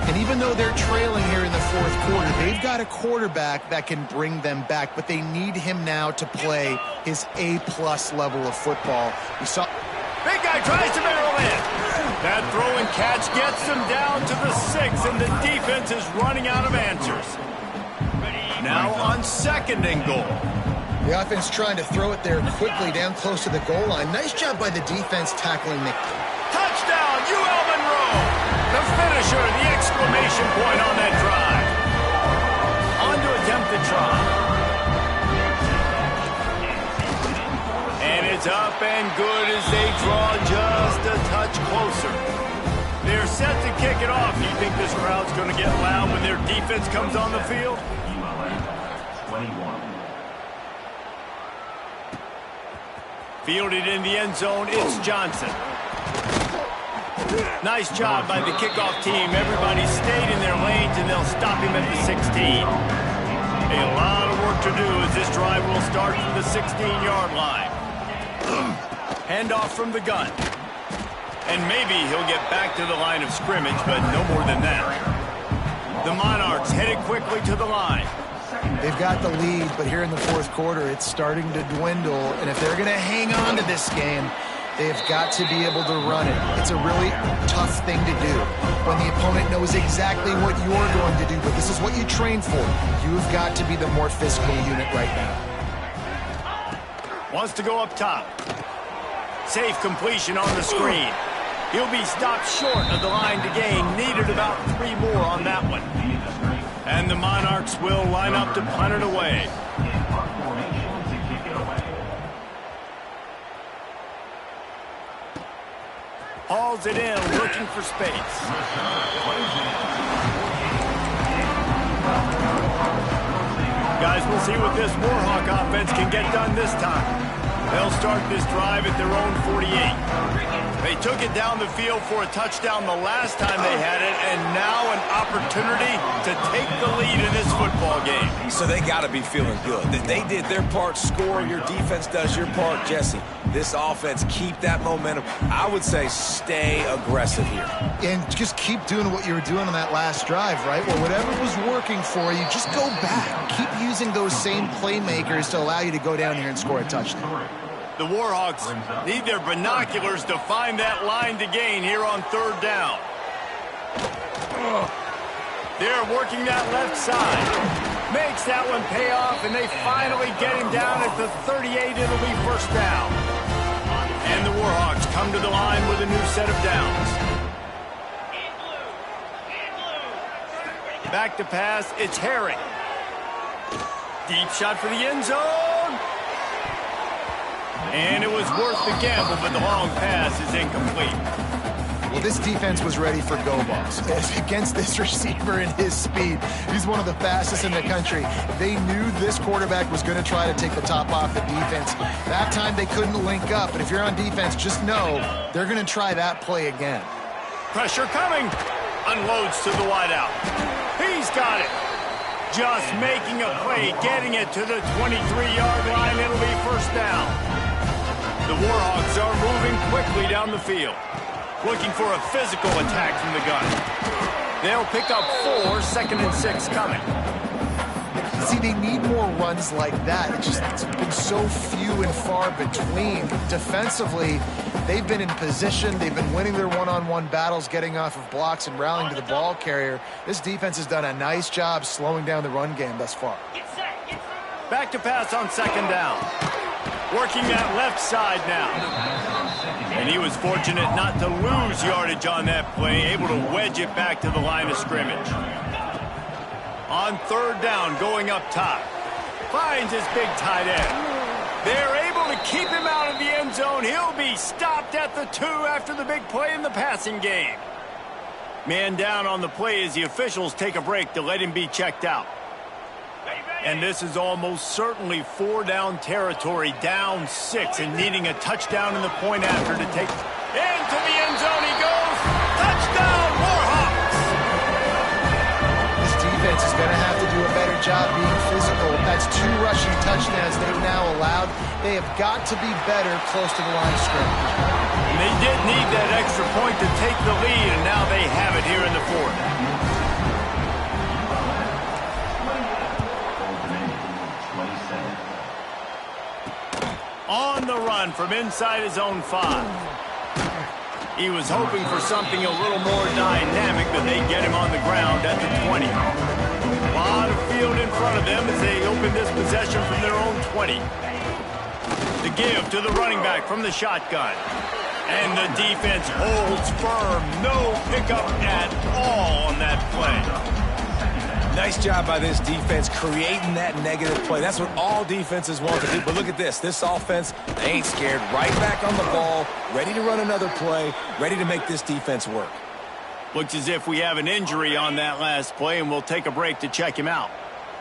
And even though they're trailing here in the 4th quarter, they've got a quarterback that can bring them back, but they need him now to play his A-plus level of football. We saw... Big guy tries to barrel in. That throw and catch gets them down to the 6, and the defense is running out of answers. Now on 2nd and goal. The offense trying to throw it there quickly down close to the goal line. Nice job by the defense tackling Nick. Touchdown, UL Monroe! The finisher, the exclamation point on that drive. On to attempt the try. And it's up and good as they draw just a touch closer. They're set to kick it off. Do you think this crowd's going to get loud when their defense comes on the field? ULM, 21. Fielded in the end zone, it's Johnson. Nice job by the kickoff team. Everybody stayed in their lanes, and they'll stop him at the 16. A lot of work to do as this drive will start from the 16-yard line. Handoff from the gun. And maybe he'll get back to the line of scrimmage, but no more than that. The Monarchs headed quickly to the line. They've got the lead, but here in the 4th quarter, it's starting to dwindle. And if they're going to hang on to this game, They've got to be able to run it. It's a really tough thing to do when the opponent knows exactly what you're going to do, but this is what you train for. You've got to be the more physical unit right now. Wants to go up top. Safe completion on the screen. He'll be stopped short of the line to gain. Needed about 3 more on that one. And the Monarchs will line up to punt it away. Hauls it in, looking for space. Guys, we'll see what this Warhawk offense can get done this time. They'll start this drive at their own 48. They took it down the field for a touchdown the last time they had it, and now an opportunity to take the lead in this football game. So they got to be feeling good. They did their part, score. Your defense does your part, Jesse. This offense, keep that momentum. I would say stay aggressive here. And just keep doing what you were doing on that last drive, right? Well, whatever was working for you, just go back. Keep using those same playmakers to allow you to go down here and score a touchdown. The Warhawks need their binoculars to find that line to gain here on 3rd down. They're working that left side. Makes that one pay off, and they finally get him down at the 38. It'll be 1st down. And the Warhawks come to the line with a new set of downs. Back to pass, it's Herring. Deep shot for the end zone. And it was worth the gamble, but the long pass is incomplete. Well, this defense was ready for go balls. Against this receiver and his speed, he's one of the fastest in the country. They knew this quarterback was going to try to take the top off the defense. That time they couldn't link up, but if you're on defense, just know they're going to try that play again. Pressure coming. Unloads to the wideout. He's got it. Just making a play, getting it to the 23-yard line. It'll be 1st down. The Warhawks are moving quickly down the field, looking for a physical attack from the gun. They'll pick up 4, 2nd and 6 coming. See, they need more runs like that. It's been so few and far between. Defensively, they've been in position. They've been winning their one-on-one battles, getting off of blocks and rallying to the ball carrier. This defense has done a nice job slowing down the run game thus far. Back to pass on 2nd down. Working that left side now. And he was fortunate not to lose yardage on that play, able to wedge it back to the line of scrimmage. On 3rd down, going up top. Finds his big tight end. They're able to keep him out of the end zone. He'll be stopped at the 2 after the big play in the passing game. Man down on the play as the officials take a break to let him be checked out. And this is almost certainly 4-down territory, down 6, and needing a touchdown in the point after to take into the end zone. He goes. Touchdown, Warhawks! This defense is going to have to do a better job being physical. That's 2 rushing touchdowns they've now allowed. They have got to be better close to the line of scrimmage. They did need that extra point to take the lead, and now they have it here in the 4th. On the run from inside his own 5. He was hoping for something a little more dynamic, but they get him on the ground at the 20. A lot of field in front of them as they open this possession from their own 20. The give to the running back from the shotgun. And the defense holds firm. No pickup at all on that play. Nice job by this defense creating that negative play. That's what all defenses want to do. But look at this. This offense, they ain't scared. Right back on the ball, ready to run another play, ready to make this defense work. Looks as if we have an injury on that last play, and we'll take a break to check him out.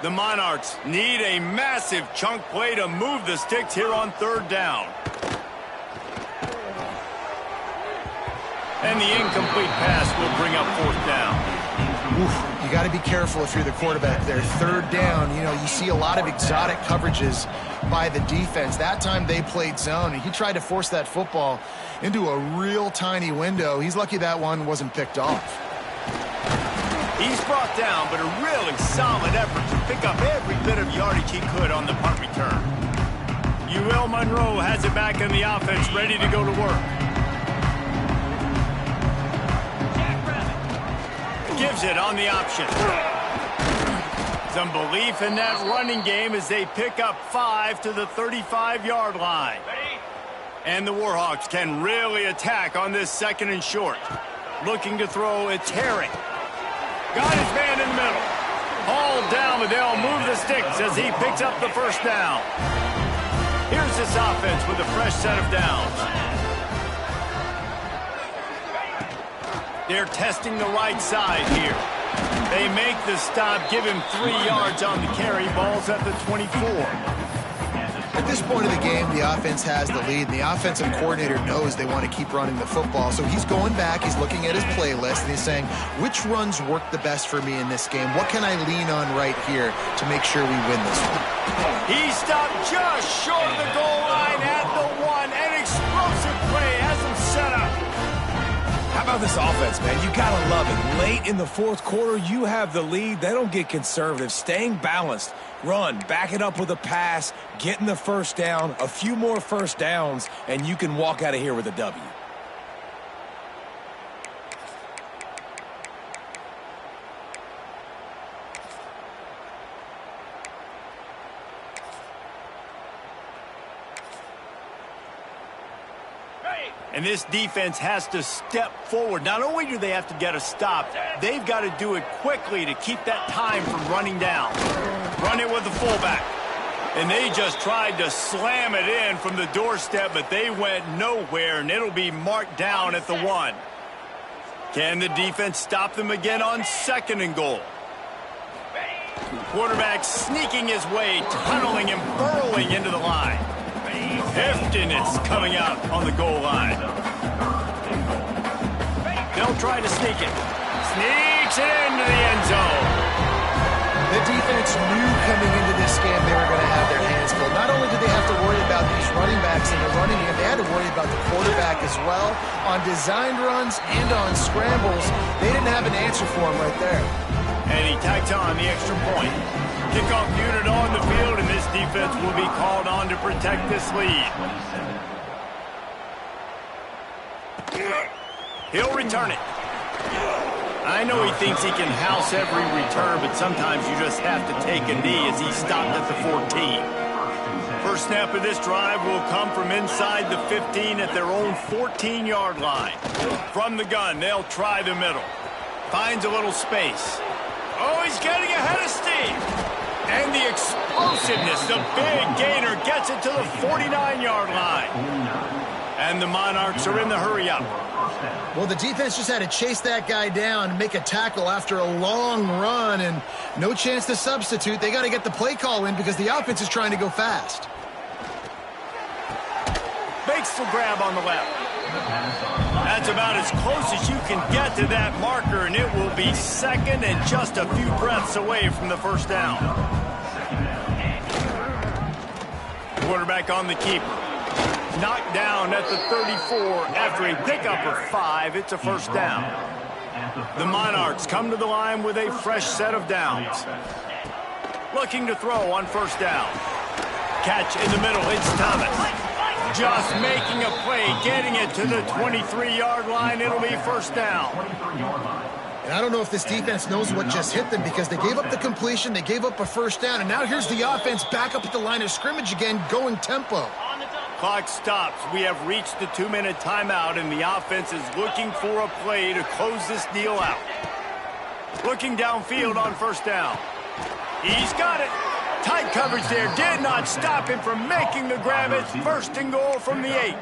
The Monarchs need a massive chunk play to move the sticks here on 3rd down. And the incomplete pass will bring up 4th down. Oof, you got to be careful if you're the quarterback there. 3rd down, you see a lot of exotic coverages by the defense. That time they played zone, and he tried to force that football into a real tiny window. He's lucky that one wasn't picked off. He's brought down, but a really solid effort to pick up every bit of yardage he could on the punt return. UL Monroe has it back in the offense, ready to go to work. Gives it on the option. Some belief in that running game as they pick up 5 to the 35-yard line. And the Warhawks can really attack on this 2nd and short. Looking to throw, it's Herring. Got his man in the middle. Hauled down, but they'll move the sticks as he picks up the first down. Here's this offense with a fresh set of downs. They're testing the right side here. They make the stop, give him 3 yards on the carry. Ball's at the 24. At this point of the game, the offense has the lead. The offensive coordinator knows they want to keep running the football. So he's going back, he's looking at his playlist, and he's saying, which runs work the best for me in this game? What can I lean on right here to make sure we win this one? He stopped just short of the goal line at the 1. An explosive play has him set up. How about this offense, man? You got to love it. Late in the 4th quarter, you have the lead. They don't get conservative. Staying balanced. Run, back it up with a pass, getting the first down, a few more first downs, and you can walk out of here with a W. And this defense has to step forward. Not only do they have to get a stop, they've got to do it quickly to keep that time from running down. Run it with the fullback. And they just tried to slam it in from the doorstep, but they went nowhere, and it'll be marked down at the 1. Can the defense stop them again on 2nd and goal? Quarterback sneaking his way, tunneling and burrowing into the line. Hefton is coming out on the goal line. They'll try to sneak it. Sneaks it into the end zone. The defense knew coming into this game they were going to have their hands full. Not only did they have to worry about these running backs in the running game, they had to worry about the quarterback as well. On designed runs and on scrambles, they didn't have an answer for him right there. And he tacked on the extra point. Kickoff unit on the field, and this defense will be called on to protect this lead. He'll return it. I know he thinks he can house every return, but sometimes you just have to take a knee as he stopped at the 14. First snap of this drive will come from inside the 15 at their own 14-yard line. From the gun, they'll try the middle. Finds a little space. Oh, he's getting ahead of steam. And the explosiveness, the big gainer gets it to the 49-yard line. And the Monarchs are in the hurry-up. Well, the defense just had to chase that guy down and make a tackle after a long run, and no chance to substitute. They got to get the play call in because the offense is trying to go fast. Makes the grab on the left. That's about as close as you can get to that marker, and it will be 2nd and just a few breaths away from the first down. Quarterback on the keeper. Knocked down at the 34 after a pickup of 5. It's a first down. The Monarchs come to the line with a fresh set of downs. Looking to throw on first down. Catch in the middle. It's Thomas. Just making a play, getting it to the 23-yard line. It'll be first down. And I don't know if this defense knows what just hit them because they gave up the completion, they gave up a first down, and now here's the offense back up at the line of scrimmage again, going tempo. Clock stops. We have reached the 2-minute timeout, and the offense is looking for a play to close this deal out. Looking downfield on first down. He's got it. Tight coverage there did not stop him from making the grab. It's 1st and goal from the 8.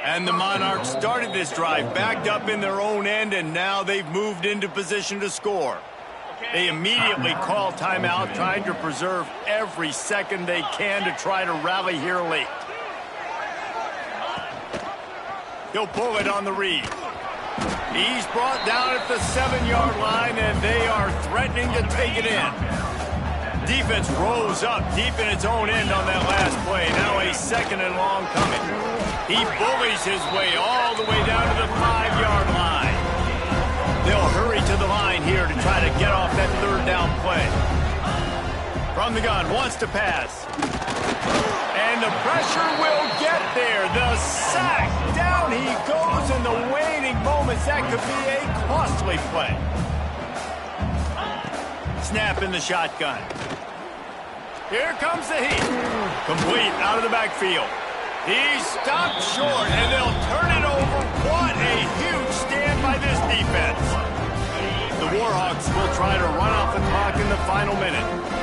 And the Monarchs started this drive backed up in their own end, and now they've moved into position to score. They immediately call timeout, trying to preserve every second they can to try to rally here late. He'll pull it on the read. He's brought down at the 7-yard line, and they are threatening to take it in. Defense rose up deep in its own end on that last play. Now a 2nd and long coming. He bullies his way all the way down to the 5-yard line. They'll hurry to the line here to try to get off that 3rd down play. From the gun, wants to pass. and the pressure will get there. The sack. Down he goes in the waiting moments. That could be a costly play. Snap in the shotgun. Here comes the heat. Complete out of the backfield. He's stopped short, and they'll turn it over. What a huge stand by this defense. The Warhawks will try to run off the clock in the final minute.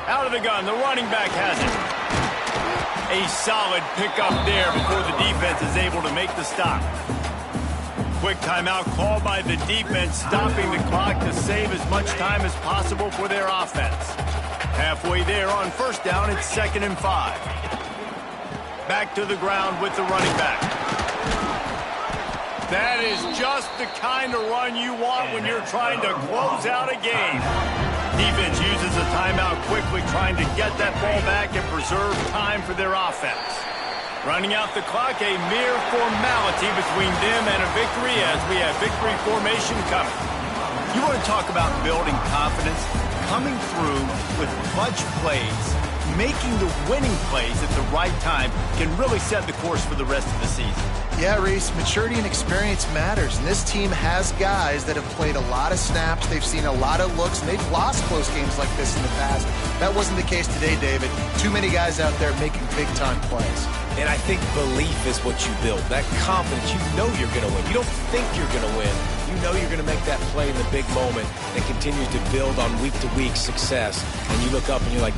Out of the gun, the running back has it. A solid pickup there before the defense is able to make the stop. Quick timeout called by the defense, stopping the clock to save as much time as possible for their offense. Halfway there on first down, it's 2nd and 5. Back to the ground with the running back. That is just the kind of run you want when you're trying to close out a game. Defense uses a timeout quickly, trying to get that ball back and preserve time for their offense. Running out the clock, a mere formality between them and a victory as we have victory formation coming. You want to talk about building confidence? Coming through with clutch plays, making the winning plays at the right time can really set the course for the rest of the season. Yeah, Reese, maturity and experience matters, and this team has guys that have played a lot of snaps, they've seen a lot of looks, and they've lost close games like this in the past. That wasn't the case today, David. Too many guys out there making big-time plays. And I think belief is what you build. That confidence, you know you're going to win. You don't think you're going to win. You know you're going to make that play in the big moment that continues to build on week-to-week success. And you look up and you're like...